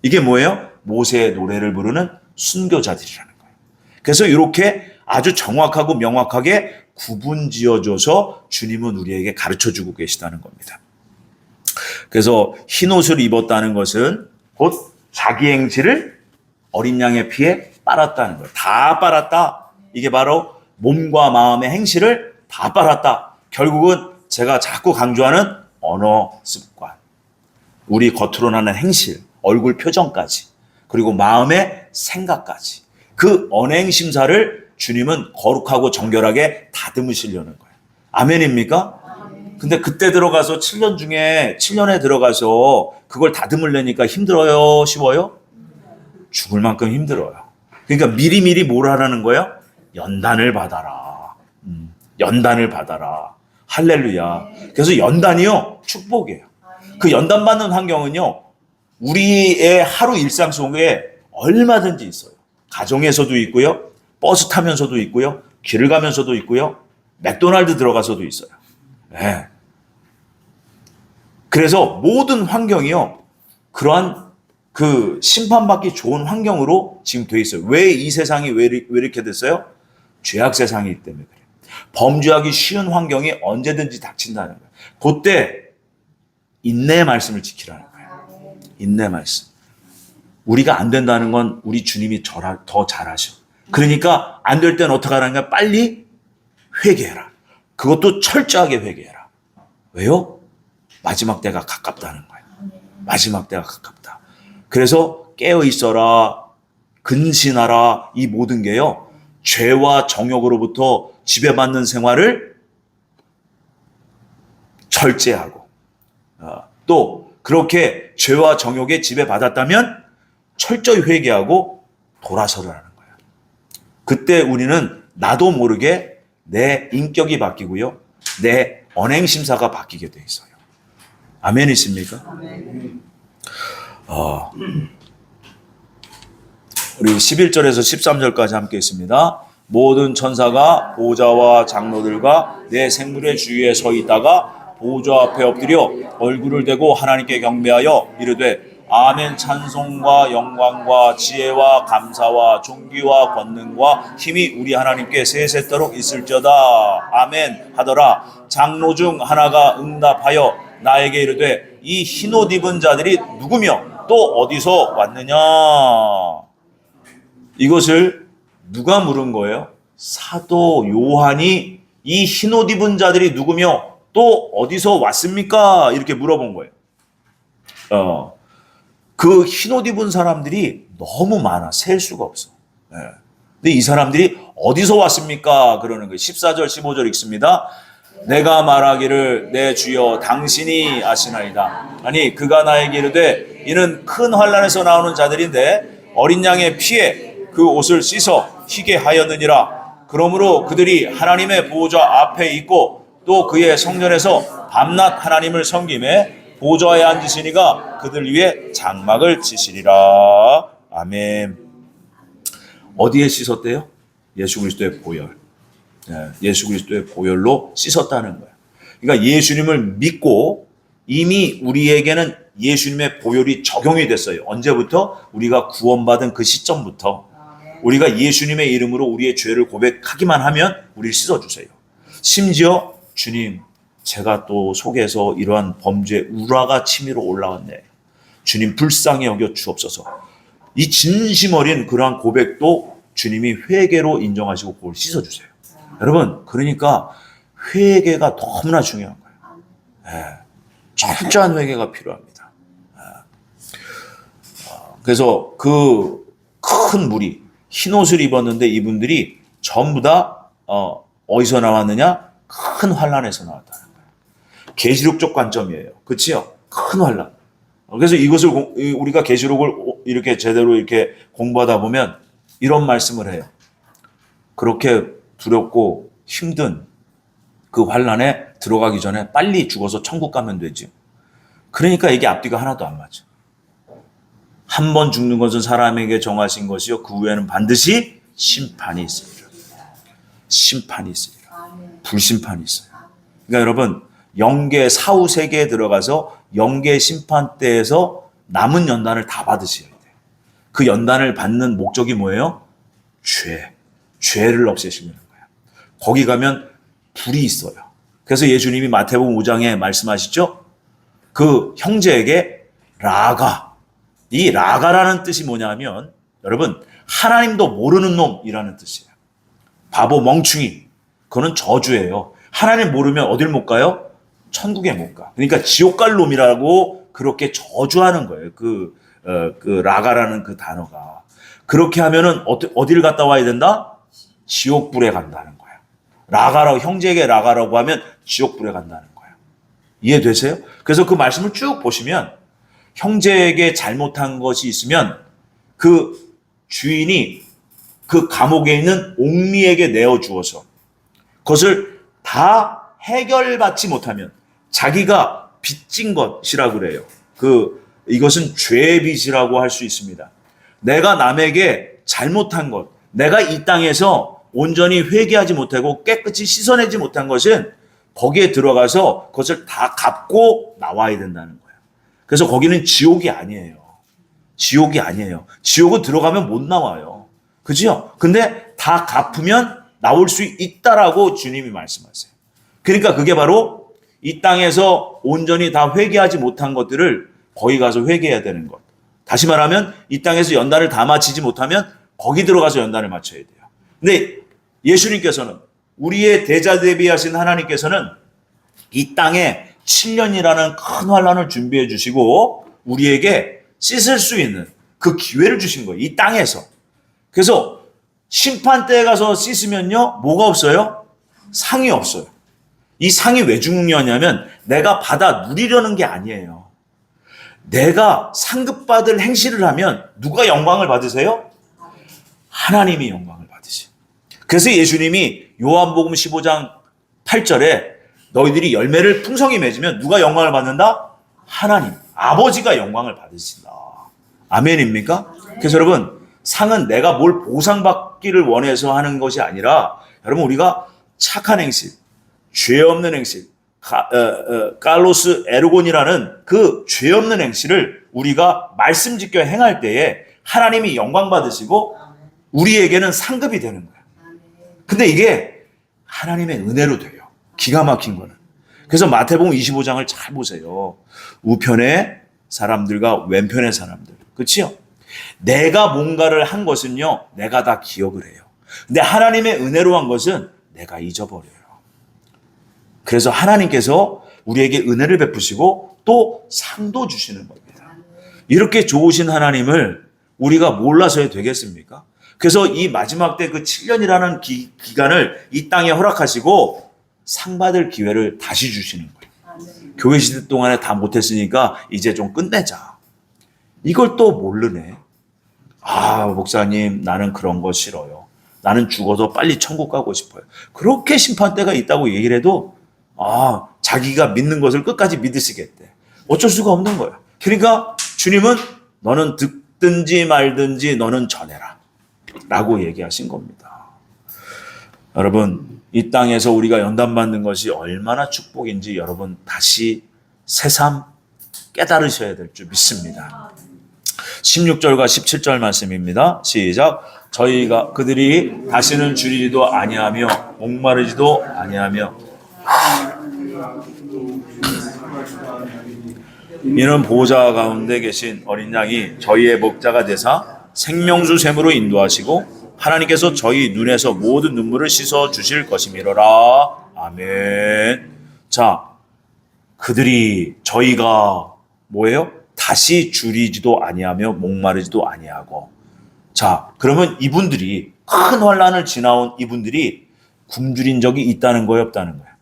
이게 뭐예요? 모세의 노래를 부르는 순교자들이라는 거예요. 그래서 이렇게 아주 정확하고 명확하게 구분 지어줘서 주님은 우리에게 가르쳐주고 계시다는 겁니다. 그래서 흰 옷을 입었다는 것은 곧 자기 행실을 어린 양의 피에 빨았다는 거예요. 다 빨았다. 이게 바로 몸과 마음의 행실을 다 빨았다. 결국은 제가 자꾸 강조하는 언어 습관. 우리 겉으로 나는 행실, 얼굴 표정까지, 그리고 마음의 생각까지. 그 언행 심사를 주님은 거룩하고 정결하게 다듬으시려는 거예요. 아멘입니까? 근데 그때 들어가서 7년 중에 7년에 들어가서 그걸 다듬으려니까 힘들어요? 쉬워요? 죽을 만큼 힘들어요. 그러니까 미리미리 뭘 하라는 거예요? 연단을 받아라. 연단을 받아라. 할렐루야. 그래서 연단이요, 축복이에요. 그 연단 받는 환경은요, 우리의 하루 일상 속에 얼마든지 있어요. 가정에서도 있고요, 버스 타면서도 있고요, 길을 가면서도 있고요, 맥도날드 들어가서도 있어요. 네. 그래서 모든 환경이요, 그러한 그 심판받기 좋은 환경으로 지금 돼 있어요. 왜 이 세상이 왜 이렇게 됐어요? 죄악 세상이기 때문에 그래요. 범죄하기 쉬운 환경이 언제든지 닥친다는 거예요. 그때 인내의 말씀을 지키라는 거예요. 인내 말씀. 우리가 안 된다는 건 우리 주님이 더 잘하셔. 그러니까 안 될 때는 어떻게 하라는 거야? 빨리 회개해라. 그것도 철저하게 회개해라. 왜요? 마지막 때가 가깝다는 거예요. 마지막 때가 가깝다. 그래서 깨어 있어라, 근신하라, 이 모든 게요, 죄와 정욕으로부터 지배받는 생활을 절제하고, 또 그렇게 죄와 정욕에 지배받았다면 철저히 회개하고 돌아서라는 거예요. 그때 우리는 나도 모르게 내 인격이 바뀌고요, 내 언행심사가 바뀌게 돼 있어요. 아멘이십니까? 아멘. 우리 11절에서 13절까지 함께 있습니다. 모든 천사가 보좌와 장로들과 내 생물의 주위에 서 있다가 보좌 앞에 엎드려 얼굴을 대고 하나님께 경배하여 이르되 아멘. 찬송과 영광과 지혜와 감사와 존귀와 권능과 힘이 우리 하나님께 세세토록 있을지어다. 아멘 하더라. 장로 중 하나가 응답하여 나에게 이르되 이 흰옷 입은 자들이 누구며 또 어디서 왔느냐. 이것을 누가 물은 거예요? 사도 요한이 이 흰옷 입은 자들이 누구며 또 어디서 왔습니까? 이렇게 물어본 거예요. 그 흰옷 입은 사람들이 너무 많아. 셀 수가 없어. 근데 이 사람들이 어디서 왔습니까? 그러는 거예요. 14절 15절 읽습니다. 내가 말하기를 내 주여 당신이 아시나이다. 아니 그가 나에게 이르되 이는 큰 환난에서 나오는 자들인데 어린 양의 피에 그 옷을 씻어 희게 하였느니라. 그러므로 그들이 하나님의 보호자 앞에 있고 또 그의 성전에서 밤낮 하나님을 섬김에 보좌에 앉으시니가 그들 위에 장막을 치시리라. 아멘. 어디에 씻었대요? 예수 그리스도의 보혈. 예수 그리스도의 보혈로 씻었다는 거예요. 그러니까 예수님을 믿고 이미 우리에게는 예수님의 보혈이 적용이 됐어요. 언제부터? 우리가 구원받은 그 시점부터. 우리가 예수님의 이름으로 우리의 죄를 고백하기만 하면 우리를 씻어주세요. 심지어 주님, 제가 또 속에서 이러한 범죄 우라가 치밀어 올라왔네. 주님 불쌍히 여겨 주옵소서. 이 진심 어린 그러한 고백도 주님이 회개로 인정하시고 그걸 씻어주세요. 여러분, 그러니까 회개가 너무나 중요한 거예요. 철저한 회개가 필요합니다. 그래서 그 큰 무리, 흰 옷을 입었는데 이분들이 전부 다 어디서 나왔느냐? 큰 환난에서 나왔다는 거예요. 계시록적 관점이에요. 그치요? 큰 환난. 그래서 이것을 우리가 계시록을 이렇게 제대로 이렇게 공부하다 보면 이런 말씀을 해요. 그렇게 두렵고 힘든 그 환난에 들어가기 전에 빨리 죽어서 천국 가면 되지. 그러니까 이게 앞뒤가 하나도 안 맞아. 한 번 죽는 것은 사람에게 정하신 것이요 그 후에는 반드시 심판이 있으리라. 심판이 있으리라. 불심판이 있어요. 그러니까 여러분 영계 사후 세계에 들어가서 영계 심판 때에서 남은 연단을 다 받으셔야 돼요. 그 연단을 받는 목적이 뭐예요? 죄를 없애시는 거예요. 거기 가면 불이 있어요. 그래서 예수님이 마태복음 5장에 말씀하시죠. 그 형제에게 라가, 이 라가라는 뜻이 뭐냐면 여러분 하나님도 모르는 놈이라는 뜻이에요. 바보 멍충이. 그거는 저주예요. 하나님 모르면 어딜 못 가요? 천국에 못 가. 그러니까 지옥 갈 놈이라고 그렇게 저주하는 거예요. 그 라가라는 그 단어가. 그렇게 하면은 어디를 갔다 와야 된다? 지옥불에 간다는 거예요. 라가라고, 형제에게 라가라고 하면 지옥불에 간다는 거예요. 이해되세요? 그래서 그 말씀을 쭉 보시면 형제에게 잘못한 것이 있으면 그 주인이 그 감옥에 있는 옥리에게 내어주어서 그것을 다 해결받지 못하면 자기가 빚진 것이라고 그래요. 이것은 죄의 빚이라고 할 수 있습니다. 내가 남에게 잘못한 것, 내가 이 땅에서 온전히 회개하지 못하고 깨끗이 씻어내지 못한 것은 거기에 들어가서 그것을 다 갚고 나와야 된다는 거예요. 그래서 거기는 지옥이 아니에요. 지옥이 아니에요. 지옥은 들어가면 못 나와요. 그죠? 근데 다 갚으면 나올 수 있다라고 주님이 말씀하세요. 그러니까 그게 바로 이 땅에서 온전히 다 회개하지 못한 것들을 거기 가서 회개해야 되는 것. 다시 말하면 이 땅에서 연단을 다 마치지 못하면 거기 들어가서 연단을 마쳐야 돼요. 근데 예수님께서는 우리의 대자 대비하신 하나님께서는 이 땅에 7년이라는 큰 환난을 준비해 주시고 우리에게 씻을 수 있는 그 기회를 주신 거예요. 이 땅에서. 그래서 심판 때에 가서 씻으면요. 뭐가 없어요? 상이 없어요. 이 상이 왜 중요하냐면 내가 받아 누리려는 게 아니에요. 내가 상급받을 행실을 하면 누가 영광을 받으세요? 하나님이 영광을 받으세요. 그래서 예수님이 요한복음 15장 8절에 너희들이 열매를 풍성히 맺으면 누가 영광을 받는다? 하나님, 아버지가 영광을 받으신다. 아멘입니까? 그래서 여러분, 상은 내가 뭘 보상받기를 원해서 하는 것이 아니라 여러분 우리가 착한 행실, 죄 없는 행실, 칼로스 에르곤이라는 그 죄 없는 행실을 우리가 말씀 지켜 행할 때에 하나님이 영광 받으시고 우리에게는 상급이 되는 거예요. 근데 이게 하나님의 은혜로 돼요. 기가 막힌 거는. 그래서 마태복음 25장을 잘 보세요. 우편의 사람들과 왼편의 사람들. 그렇지요? 내가 뭔가를 한 것은요, 내가 다 기억을 해요. 근데 하나님의 은혜로 한 것은 내가 잊어버려요. 그래서 하나님께서 우리에게 은혜를 베푸시고 또 상도 주시는 겁니다. 이렇게 좋으신 하나님을 우리가 몰라서야 되겠습니까? 그래서 이 마지막 때 그 7년이라는 기간을 이 땅에 허락하시고 상 받을 기회를 다시 주시는 거예요. 교회 시대 동안에 다 못했으니까 이제 좀 끝내자. 이걸 또 모르네. 아, 목사님, 나는 그런 거 싫어요. 나는 죽어서 빨리 천국 가고 싶어요. 그렇게 심판대가 있다고 얘기를 해도 자기가 믿는 것을 끝까지 믿으시겠대. 어쩔 수가 없는 거예요. 그러니까 주님은 너는 듣든지 말든지 너는 전해라 라고 얘기하신 겁니다. 여러분, 이 땅에서 우리가 연단받는 것이 얼마나 축복인지 여러분 다시 새삼 깨달으셔야 될 줄 믿습니다. 16절과 17절 말씀입니다. 시작. 저희가 그들이 다시는 줄이지도 아니하며 목마르지도 아니하며 이는 보좌 가운데 계신 어린 양이 저희의 목자가 되사 생명수 샘으로 인도하시고 하나님께서 저희 눈에서 모든 눈물을 씻어 주실 것이미로라. 아멘. 자, 그들이 저희가 뭐예요? 다시 줄이지도 아니하며 목마르지도 아니하고. 자, 그러면 이분들이 큰 환난을 지나온 이분들이 굶주린 적이 있다는 거예요, 없다는 거예요?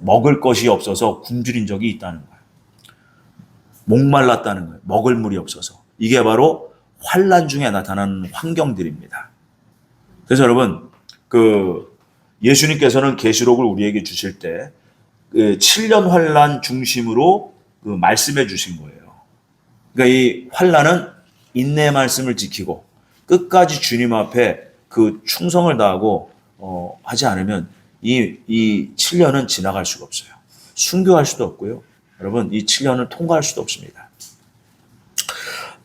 먹을 것이 없어서 굶주린 적이 있다는 거예요. 목말랐다는 거예요. 먹을 물이 없어서. 이게 바로 환난 중에 나타나는 환경들입니다. 그래서 여러분, 예수님께서는 계시록을 우리에게 주실 때 7년 환난 중심으로 말씀해 주신 거예요. 그러니까 이 환난은 인내의 말씀을 지키고 끝까지 주님 앞에 그 충성을 다하고 하지 않으면 이 7년은 지나갈 수가 없어요. 순교할 수도 없고요. 여러분, 이 7년을 통과할 수도 없습니다.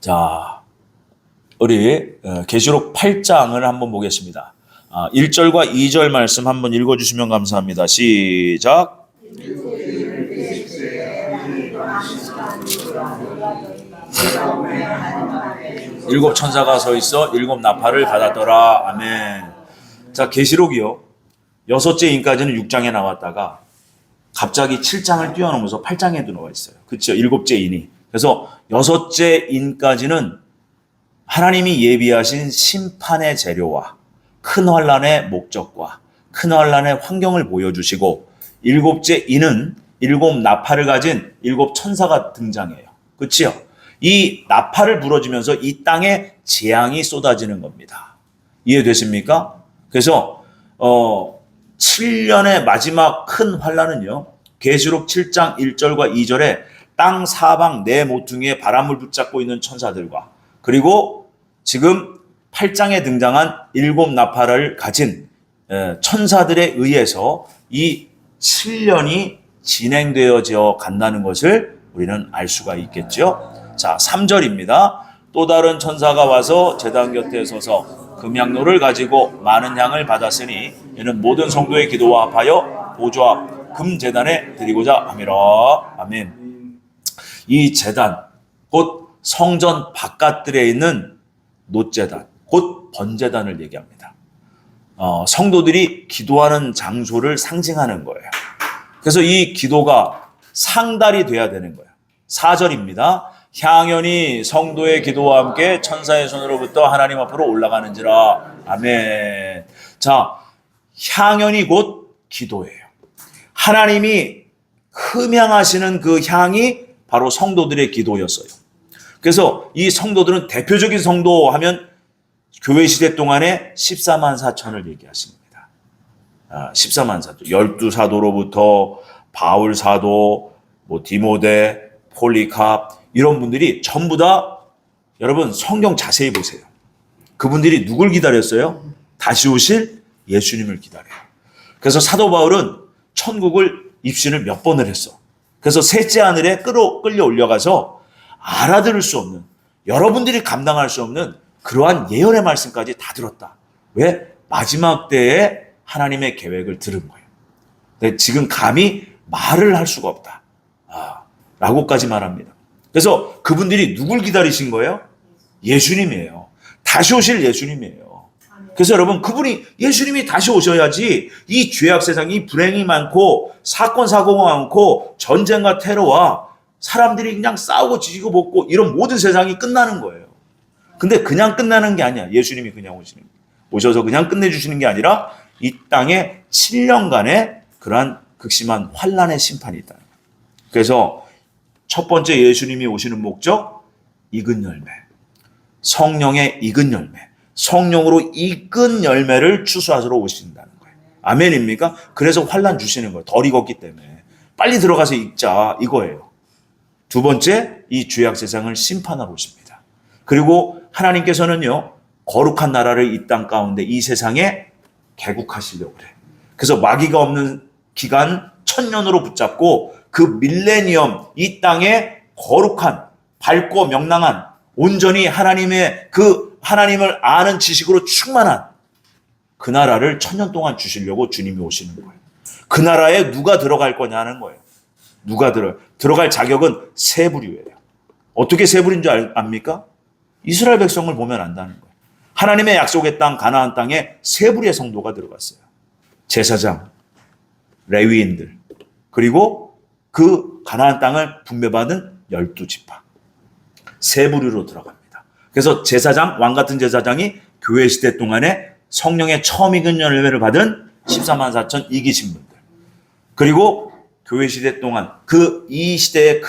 자, 우리 계시록 8장을 한번 보겠습니다. 1절과 2절 말씀 한번 읽어주시면 감사합니다. 시작. 일곱 천사가 서 있어 일곱 나팔을 받았더라. 아멘. 자, 계시록이요. 6째 인까지는 6장에 나왔다가 갑자기 7장을 뛰어넘어서 8장에 들어와 있어요. 그렇죠? 7째 인이. 그래서 6째 인까지는 하나님이 예비하신 심판의 재료와 큰 환난의 목적과 큰 환난의 환경을 보여주시고 7째 인은 7 나팔을 가진 7 천사가 등장해요. 그렇죠? 이 나팔을 불어주면서 이 땅에 재앙이 쏟아지는 겁니다. 이해되십니까? 그래서 7년의 마지막 큰 환난은요. 계시록 7장 1절과 2절에 땅 사방 네 모퉁이에 바람을 붙잡고 있는 천사들과 그리고 지금 8장에 등장한 7 나팔을 가진 천사들에 의해서 이 7년이 진행되어져 간다는 것을 우리는 알 수가 있겠죠. 자, 3절입니다. 또 다른 천사가 와서 제단 곁에 서서 금향로를 가지고 많은 향을 받았으니 이는 모든 성도의 기도와 합하여 보좌 앞 금제단에 드리고자 함이라. 아멘. 이 제단, 곧 성전 바깥들에 있는 놋제단, 곧 번제단을 얘기합니다. 성도들이 기도하는 장소를 상징하는 거예요. 그래서 이 기도가 상달이 돼야 되는 거예요. 4절입니다. 향연이 성도의 기도와 함께 천사의 손으로부터 하나님 앞으로 올라가는지라. 아멘. 자, 향연이 곧 기도예요. 하나님이 흠향하시는 그 향이 바로 성도들의 기도였어요. 그래서 이 성도들은 대표적인 성도 하면 교회 시대 동안에 14만 4천을 얘기하십니다. 14만 4천. 12사도로부터 바울 사도, 디모데, 폴리캅 이런 분들이 전부 다 여러분 성경 자세히 보세요. 그분들이 누굴 기다렸어요? 다시 오실 예수님을 기다려요. 그래서 사도 바울은 천국을 입신을 몇 번을 했어. 그래서 셋째 하늘에 끌려 올려가서 알아들을 수 없는, 여러분들이 감당할 수 없는 그러한 예언의 말씀까지 다 들었다. 왜? 마지막 때에 하나님의 계획을 들은 거예요. 근데 지금 감히 말을 할 수가 없다. 라고까지 말합니다. 그래서 그분들이 누굴 기다리신 거예요? 예수님이에요. 다시 오실 예수님이에요. 그래서 여러분, 그분이, 예수님이 다시 오셔야지 이 죄악 세상이 불행이 많고 사건 사고가 많고 전쟁과 테러와 사람들이 그냥 싸우고 지지고 볶고 이런 모든 세상이 끝나는 거예요. 근데 그냥 끝나는 게 아니야. 예수님이 그냥 오셔서 그냥 끝내주시는 게 아니라 이 땅에 7년간의 그러한 극심한 환란의 심판이 있다. 그래서 첫 번째 예수님이 오시는 목적, 익은 열매. 성령의 익은 열매. 성령으로 익은 열매를 추수하러 오신다는 거예요. 아멘입니까? 그래서 환란 주시는 거예요. 덜 익었기 때문에. 빨리 들어가서 익자, 이거예요. 두 번째, 이 죄악 세상을 심판하러 오십니다. 그리고 하나님께서는요, 거룩한 나라를 이 땅 가운데 이 세상에 개국하시려고 그래. 그래서 마귀가 없는 기간 1000년으로 붙잡고 그 밀레니엄 이 땅에 거룩한, 밝고 명랑한, 온전히 하나님의 그 하나님을 아는 지식으로 충만한 그 나라를 1000년 동안 주시려고 주님이 오시는 거예요. 그 나라에 누가 들어갈 거냐는 거예요. 누가 들어갈 자격은 세 부류예요. 어떻게 세 부류인 줄 압니까? 이스라엘 백성을 보면 안다는 거예요. 하나님의 약속의 땅 가나안 땅에 세 부류의 성도가 들어갔어요. 제사장, 레위인들, 그리고 그 가나안 땅을 분배받은 12지파. 세 부류로 들어갑니다. 그래서 제사장, 왕 같은 제사장이 교회 시대 동안에 성령의 처음 익은 열매를 받은 14만 4천 이기신 분들. 그리고 교회 시대 동안 이 시대의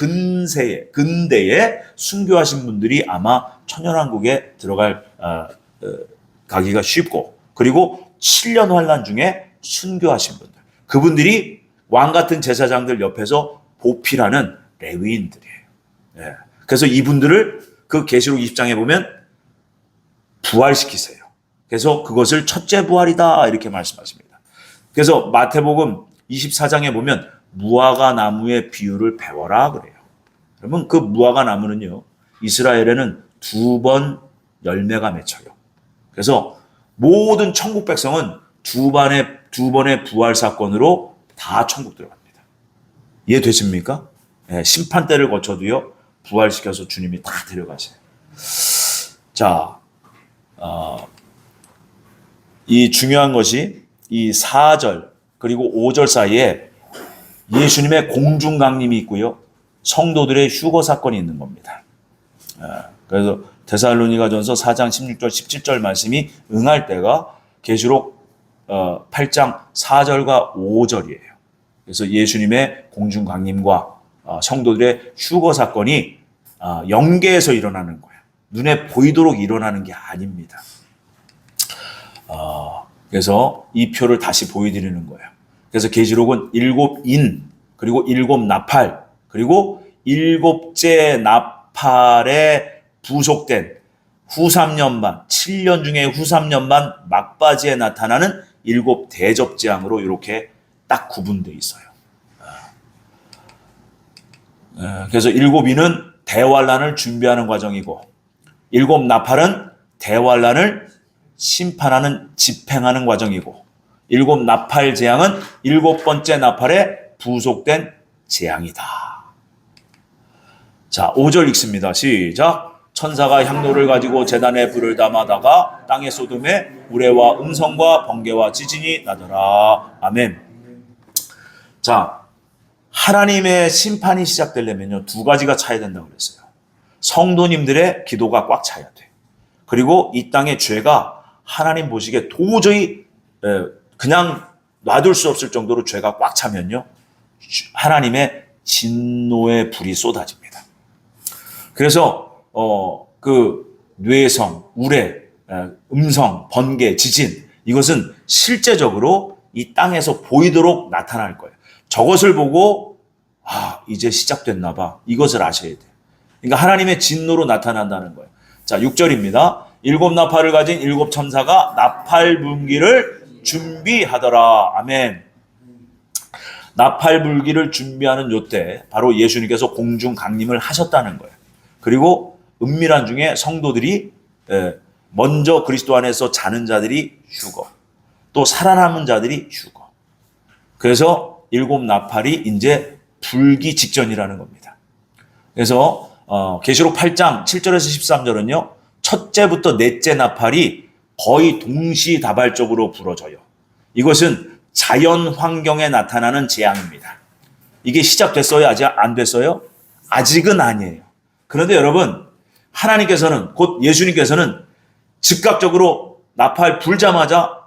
근대에 순교하신 분들이 아마 천년왕국에 가기가 쉽고, 그리고 7년 환란 중에 순교하신 분들. 그분들이 왕 같은 제사장들 옆에서 보필하는 레위인들이에요. 예. 그래서 이분들을 그 계시록 20장에 보면 부활시키세요. 그래서 그것을 첫째 부활이다 이렇게 말씀하십니다. 그래서 마태복음 24장에 보면 무화과 나무의 비유를 배워라 그래요. 여러분, 그 무화과 나무는요, 이스라엘에는 2번 열매가 맺혀요. 그래서 모든 천국 백성은 두 번의 부활 사건으로 다 천국 들어갑니다. 이해되십니까? 네, 심판 때를 거쳐도요, 부활시켜서 주님이 다 데려가세요. 자, 이 중요한 것이 이 4절 그리고 5절 사이에 예수님의 공중 강림이 있고요, 성도들의 휴거 사건이 있는 겁니다. 그래서 데살로니가전서 4장 16절 17절 말씀이 응할 때가 계시록 8장 4절과 5절이에요. 그래서 예수님의 공중 강림과 성도들의 휴거 사건이 영계에서 일어나는 거예요. 눈에 보이도록 일어나는 게 아닙니다. 그래서 이 표를 다시 보여드리는 거예요. 그래서 계시록은 7인, 그리고 7나팔, 그리고 7째 나팔에 부속된 후 3년 반, 7년 중에 후 3년 반 막바지에 나타나는 7 대접재앙으로 이렇게 딱 구분되어 있어요. 그래서 7인은 대환란을 준비하는 과정이고, 7나팔은 대환란을 심판하는, 집행하는 과정이고, 7나팔 재앙은 7번째 나팔에 부속된 재앙이다. 자, 5절 읽습니다. 시작. 천사가 향로를 가지고 제단에 불을 담아다가 땅에 쏟음에 우레와 음성과 번개와 지진이 나더라. 아멘. 자, 하나님의 심판이 시작되려면요, 두 가지가 차야 된다고 그랬어요. 성도님들의 기도가 꽉 차야 돼. 그리고 이 땅의 죄가 하나님 보시기에 도저히 그냥 놔둘 수 없을 정도로 죄가 꽉 차면요, 하나님의 진노의 불이 쏟아집니다. 그래서 그 뇌성, 우레, 음성, 번개, 지진, 이것은 실제적으로 이 땅에서 보이도록 나타날 거예요. 저것을 보고 이제 시작됐나 봐, 이것을 아셔야 돼요. 그러니까 하나님의 진노로 나타난다는 거예요. 자, 6절입니다. 7나팔을 가진 7천사가 나팔 불기를 준비하더라. 아멘. 나팔 불기를 준비하는 요때 바로 예수님께서 공중 강림을 하셨다는 거예요. 그리고 은밀한 중에 성도들이 먼저 그리스도 안에서 자는 자들이 죽어. 또 살아남은 자들이 죽어. 그래서 일곱 나팔이 이제 불기 직전이라는 겁니다. 그래서 계시록 8장 7절에서 13절은요. 첫째부터 넷째 나팔이 거의 동시다발적으로 불어져요. 이것은 자연 환경에 나타나는 재앙입니다. 이게 시작됐어요? 아직 안 됐어요? 아직은 아니에요. 그런데 여러분, 하나님께서는, 곧 예수님께서는 즉각적으로 나팔 불자마자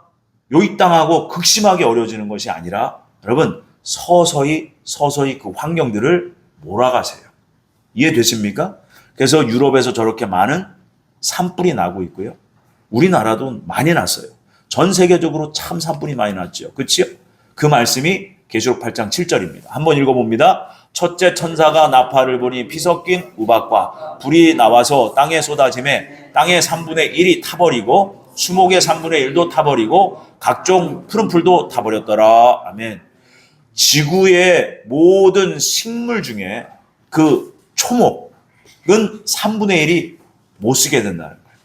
요 땅하고 극심하게 어려워지는 것이 아니라 여러분, 서서히 그 환경들을 몰아가세요. 이해되십니까? 그래서 유럽에서 저렇게 많은 산불이 나고 있고요. 우리나라도 많이 났어요. 전 세계적으로 참 산불이 많이 났죠. 그렇지요? 그 말씀이 계시록 8장 7절입니다. 한번 읽어봅니다. 첫째 천사가 나팔을 보니 피 섞인 우박과 불이 나와서 땅에 쏟아짐에 땅의 3분의 1이 타버리고 수목의 3분의 1도 타버리고 각종 푸른 풀도 타버렸더라. 아멘. 지구의 모든 식물 중에 그 초목은 3분의 1이 못 쓰게 된다는 거예요.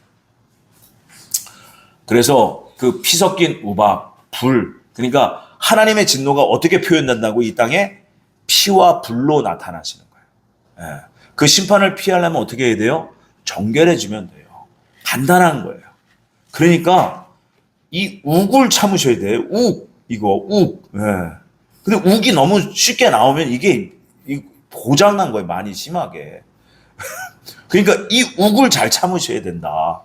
그래서 그 피 섞인 우박, 불, 그러니까 하나님의 진노가 어떻게 표현된다고 이 땅에 피와 불로 나타나시는 거예요. 그 심판을 피하려면 어떻게 해야 돼요? 정결해지면 돼요. 간단한 거예요. 그러니까 이 욱을 참으셔야 돼요. 욱. 근데 욱이 너무 쉽게 나오면 이게 고장난 거예요. 많이 심하게. 그러니까 이 욱을 잘 참으셔야 된다.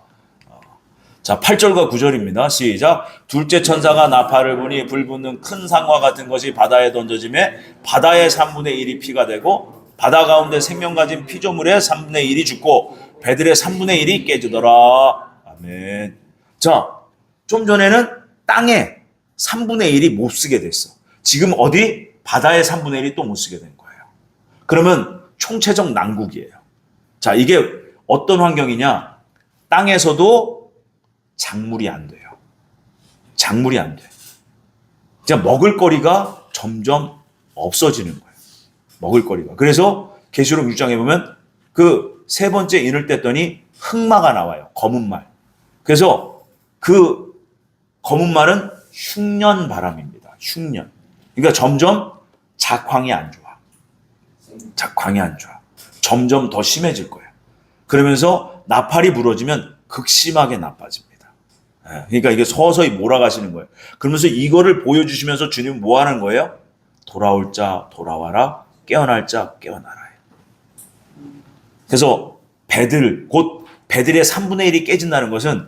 자, 8절과 9절입니다. 시작. 둘째 천사가 나팔을 보니 불 붙는 큰 상과 같은 것이 바다에 던져짐에 바다의 3분의 1이 피가 되고 바다 가운데 생명 가진 피조물의 3분의 1이 죽고 배들의 3분의 1이 깨지더라. 아멘. 자, 좀 전에는 땅에 3분의 1이 못 쓰게 됐어. 지금 어디? 바다의 3분의 1이 또 못 쓰게 된 거예요. 그러면 총체적 난국이에요. 자, 이게 어떤 환경이냐? 땅에서도 작물이 안 돼요. 작물이 안 돼. 그냥 먹을거리가 점점 없어지는 거예요. 먹을거리가. 그래서 계시록 6장에 보면 그 세 번째 인을 뗐더니 흑마가 나와요. 검은 말. 그래서 그 검은 말은 흉년 바람입니다. 흉년. 그러니까 점점 작황이 안 좋아. 작황이 안 좋아. 점점 더 심해질 거예요. 그러면서 나팔이 불어지면 극심하게 나빠집니다. 그러니까 이게 서서히 몰아가시는 거예요. 그러면서 이거를 보여주시면서 주님은 뭐 하는 거예요? 돌아올 자 돌아와라, 깨어날 자 깨어나라. 그래서 곧 배들의 3분의 1이 깨진다는 것은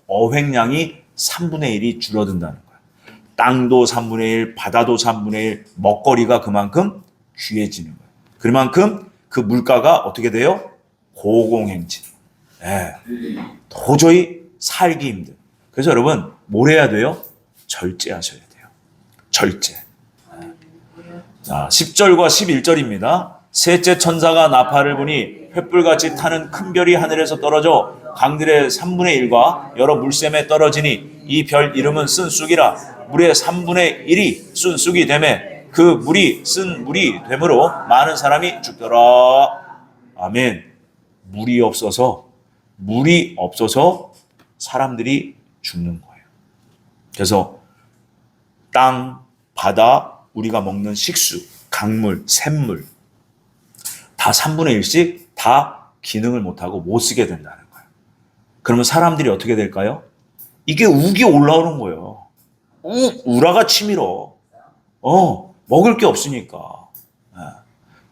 어획량이 3분의 1이 줄어든다는 거예요. 땅도 3분의 1, 바다도 3분의 1, 먹거리가 그만큼 귀해지는 거예요. 그만큼 그 물가가 어떻게 돼요? 고공행진. 도저히 살기 힘든. 그래서 여러분 뭘 해야 돼요? 절제하셔야 돼요. 절제. 자, 10절과 11절입니다. 셋째 천사가 나팔을 부니 횃불같이 타는 큰 별이 하늘에서 떨어져 강들의 3분의 1과 여러 물샘에 떨어지니 이 별 이름은 쓴 쑥이라. 물의 3분의 1이 쓴 쑥이 되매 그 물이 쓴 물이 되므로 많은 사람이 죽더라. 아멘. 물이 없어서 사람들이 죽는 거예요. 그래서 땅, 바다, 우리가 먹는 식수, 강물, 샘물 다 3분의 1씩 다 기능을 못하고 못 쓰게 된다는 거예요. 그러면 사람들이 어떻게 될까요? 이게 욱이 올라오는 거예요. 우라가 치밀어. 먹을 게 없으니까.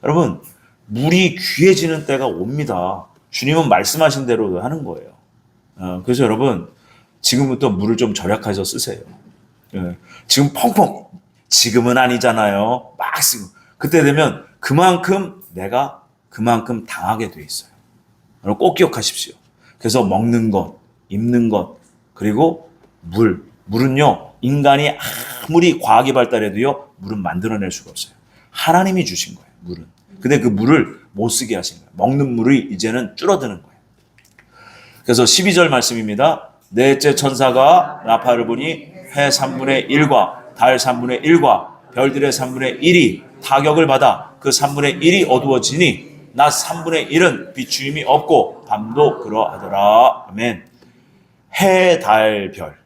여러분, 물이 귀해지는 때가 옵니다. 주님은 말씀하신 대로 하는 거예요. 그래서 여러분, 지금부터 물을 좀 절약해서 쓰세요. 지금 펑펑, 지금은 아니잖아요. 막 쓰고. 그때 되면 내가 그만큼 당하게 돼 있어요. 여러분 꼭 기억하십시오. 그래서 먹는 것, 입는 것, 그리고 물은요, 인간이 아무리 과학이 발달해도요, 물은 만들어낼 수가 없어요. 하나님이 주신 거예요, 물은. 근데 그 물을 못 쓰게 하신 거예요. 먹는 물이 이제는 줄어드는 거예요. 그래서 12절 말씀입니다. 넷째 천사가 나팔을 부니 해 3분의 1과 달 3분의 1과 별들의 3분의 1이 타격을 받아 그 3분의 1이 어두워지니 낮 3분의 1은 비추임이 없고 밤도 그러하더라. 아멘. 해, 달, 별.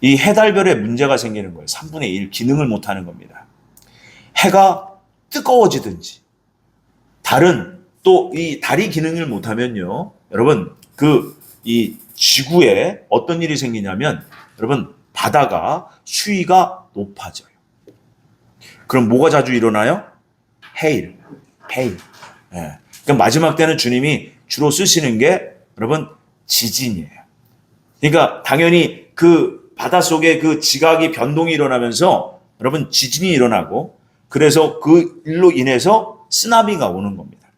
이 해, 달, 별에 문제가 생기는 거예요. 3분의 1 기능을 못하는 겁니다. 해가 뜨거워지든지 달은 또 이 달이 기능을 못하면요, 여러분 이 지구에 어떤 일이 생기냐면 여러분 바다가 수위가 높아져요. 그럼 뭐가 자주 일어나요? 해일. 예. 그러니까 마지막 때는 주님이 주로 쓰시는 게 여러분 지진이에요. 그러니까 당연히 그 바닷속에 그 지각이 변동이 일어나면서 여러분 지진이 일어나고, 그래서 그 일로 인해서 쓰나미가 오는 겁니다.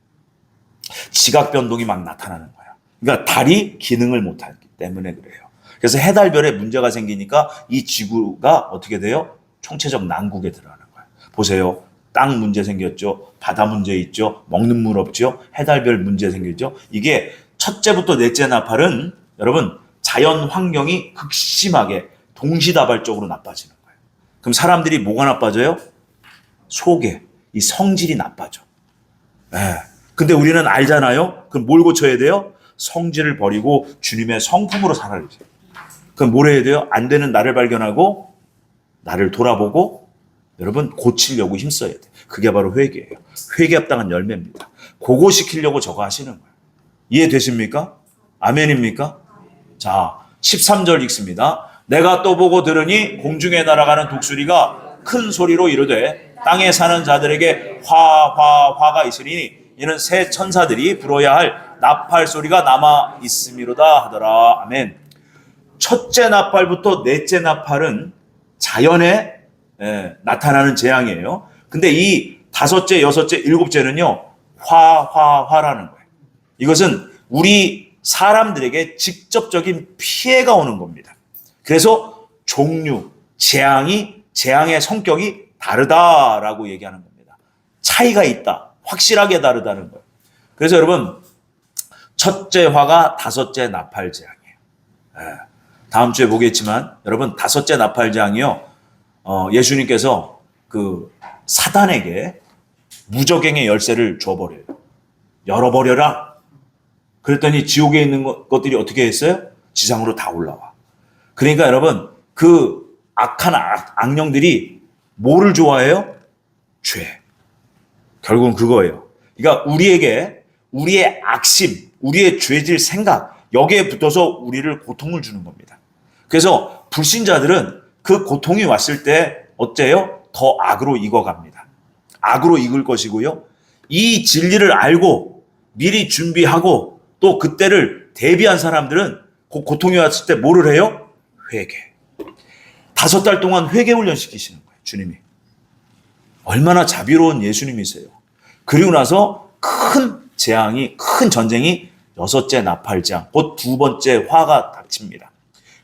지각 변동이 막 나타나는 거예요. 그러니까 달이 기능을 못하기 때문에 그래요. 그래서 해달별에 문제가 생기니까 이 지구가 어떻게 돼요? 총체적 난국에 들어가는 거예요. 보세요. 땅 문제 생겼죠. 바다 문제 있죠. 먹는 물 없죠. 해달별 문제 생겼죠. 이게 첫째부터 넷째 나팔은 여러분 자연 환경이 극심하게 동시다발적으로 나빠지는 거예요. 그럼 사람들이 뭐가 나빠져요? 속에 이 성질이 나빠져. 근데 우리는 알잖아요. 그럼 뭘 고쳐야 돼요? 성질을 버리고 주님의 성품으로 살아야 돼요. 그럼 뭘 해야 돼요? 안 되는 나를 발견하고 나를 돌아보고 여러분 고치려고 힘써야 돼요. 그게 바로 회개예요. 회개 합당한 열매입니다. 그거 시키려고 저거 하시는 거예요. 이해되십니까? 아멘입니까? 자, 13절 읽습니다. 내가 또 보고 들으니 공중에 날아가는 독수리가 큰 소리로 이르되 땅에 사는 자들에게 화가 있으리니 이는 새 천사들이 불어야 할 나팔 소리가 남아 있음이로다 하더라. 아멘. 첫째 나팔부터 넷째 나팔은 자연에 나타나는 재앙이에요. 근데 이 다섯째, 여섯째, 일곱째는요, 화라는 거예요. 이것은 우리 사람들에게 직접적인 피해가 오는 겁니다. 그래서 종류, 재앙의 성격이 다르다라고 얘기하는 겁니다. 차이가 있다. 확실하게 다르다는 거예요. 그래서 여러분, 첫째 화가 다섯째 나팔 재앙이에요. 다음 주에 보겠지만, 여러분, 다섯째 나팔 재앙이요, 예수님께서 그 사단에게 무적행의 열쇠를 줘버려요. 열어버려라. 그랬더니 지옥에 있는 것들이 어떻게 했어요? 지상으로 다 올라와. 그러니까 여러분, 그 악한 악령들이 뭐를 좋아해요? 죄. 결국은 그거예요. 그러니까 우리에게 우리의 악심, 우리의 죄질 생각, 여기에 붙어서 우리를 고통을 주는 겁니다. 그래서 불신자들은 그 고통이 왔을 때 어째요? 더 악으로 익어갑니다. 악으로 익을 것이고요. 이 진리를 알고 미리 준비하고 또 그때를 대비한 사람들은 그 고통이 왔을 때 뭐를 해요? 회개. 5달 동안 회개 훈련 시키시는 거예요. 주님이. 얼마나 자비로운 예수님이세요. 그리고 나서 큰 재앙이, 큰 전쟁이 여섯째 나팔 재앙, 곧 두 번째 화가 닥칩니다.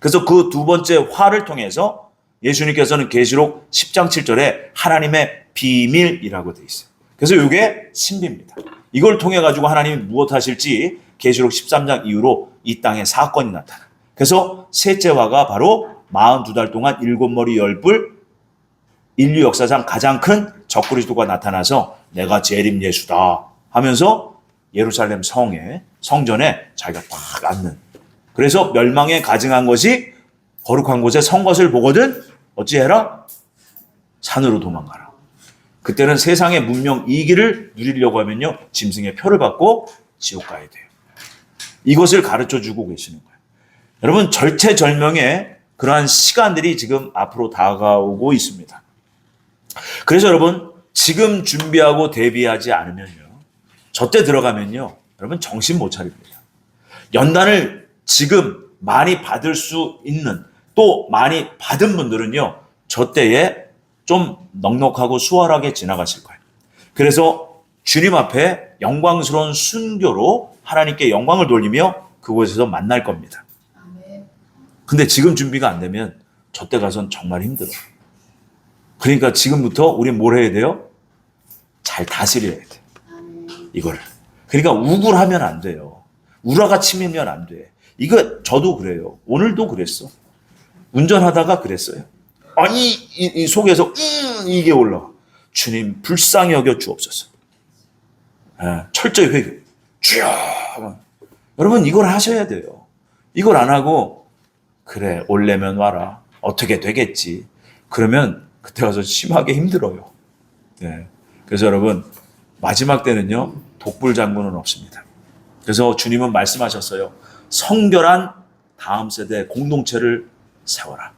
그래서 그 두 번째 화를 통해서 예수님께서는 계시록 10장 7절에 하나님의 비밀이라고 되어 있어요. 그래서 이게 신비입니다. 이걸 통해 가지고 하나님이 무엇 하실지 계시록 13장 이후로 이 땅에 사건이 나타나. 그래서 셋째 화가 바로 42달 동안 7머리 10뿔 인류 역사상 가장 큰 적그리스도가 나타나서 내가 재림 예수다 하면서 예루살렘 성전에 자기가 딱 앉는. 그래서 멸망에 가증한 것이 거룩한 곳에 선 것을 보거든 어찌해라? 산으로 도망가라. 그때는 세상의 문명 이기를 누리려고 하면요, 짐승의 표를 받고 지옥 가야 돼요. 이것을 가르쳐주고 계시는 거예요. 여러분, 절체절명의 그러한 시간들이 지금 앞으로 다가오고 있습니다. 그래서 여러분, 지금 준비하고 대비하지 않으면요, 저때 들어가면요, 여러분 정신 못 차립니다. 연단을 지금 많이 받을 수 있는, 또 많이 받은 분들은요, 저때에 좀 넉넉하고 수월하게 지나가실 거예요. 그래서 주님 앞에 영광스러운 순교로 하나님께 영광을 돌리며 그곳에서 만날 겁니다. 근데 지금 준비가 안 되면 저때 가선 정말 힘들어요. 그러니까 지금부터 우린 뭘 해야 돼요? 잘 다스려야 돼요. 이거를. 그러니까 우굴하면 안 돼요. 우라가 치면 안 돼. 이거 저도 그래요. 오늘도 그랬어. 운전하다가 그랬어요. 아니 이 속에서 이게 올라와. 주님 불쌍히 여겨 주옵소서. 철저히 회개. 주여. 여러분 이걸 하셔야 돼요. 이걸 안 하고 그래 올래면 와라. 어떻게 되겠지. 그러면 그때 가서 심하게 힘들어요. 네. 그래서 여러분 마지막 때는요 독불장군은 없습니다. 그래서 주님은 말씀하셨어요. 성결한 다음 세대 공동체를 세워라.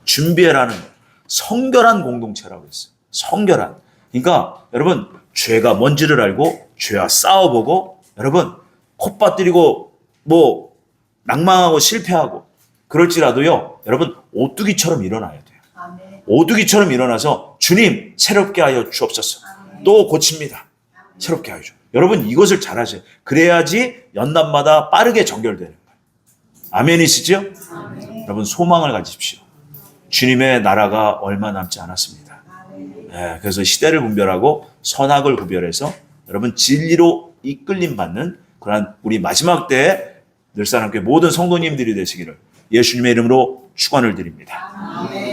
준비해라는 거예요. 성결한 공동체라고 했어요. 성결한. 그러니까 여러분 죄가 뭔지를 알고 죄와 싸워보고 여러분 콧받들이고 뭐 낭망하고 실패하고 그럴지라도요 여러분 오뚜기처럼 일어나야 돼요. 아멘. 오뚜기처럼 일어나서 주님 새롭게 하여 주옵소서. 또 고칩니다. 새롭게 하여 주. 여러분 이것을 잘하세요. 그래야지 연단마다 빠르게 정결되는 거예요. 아멘이시죠? 아멘. 여러분 소망을 가지십시오. 주님의 나라가 얼마 남지 않았습니다. 네, 그래서 시대를 분별하고 선악을 구별해서 여러분 진리로 이끌림 받는 그러한 우리 마지막 때에 늘사랑교회 모든 성도님들이 되시기를 예수님의 이름으로 축원을 드립니다. 아멘.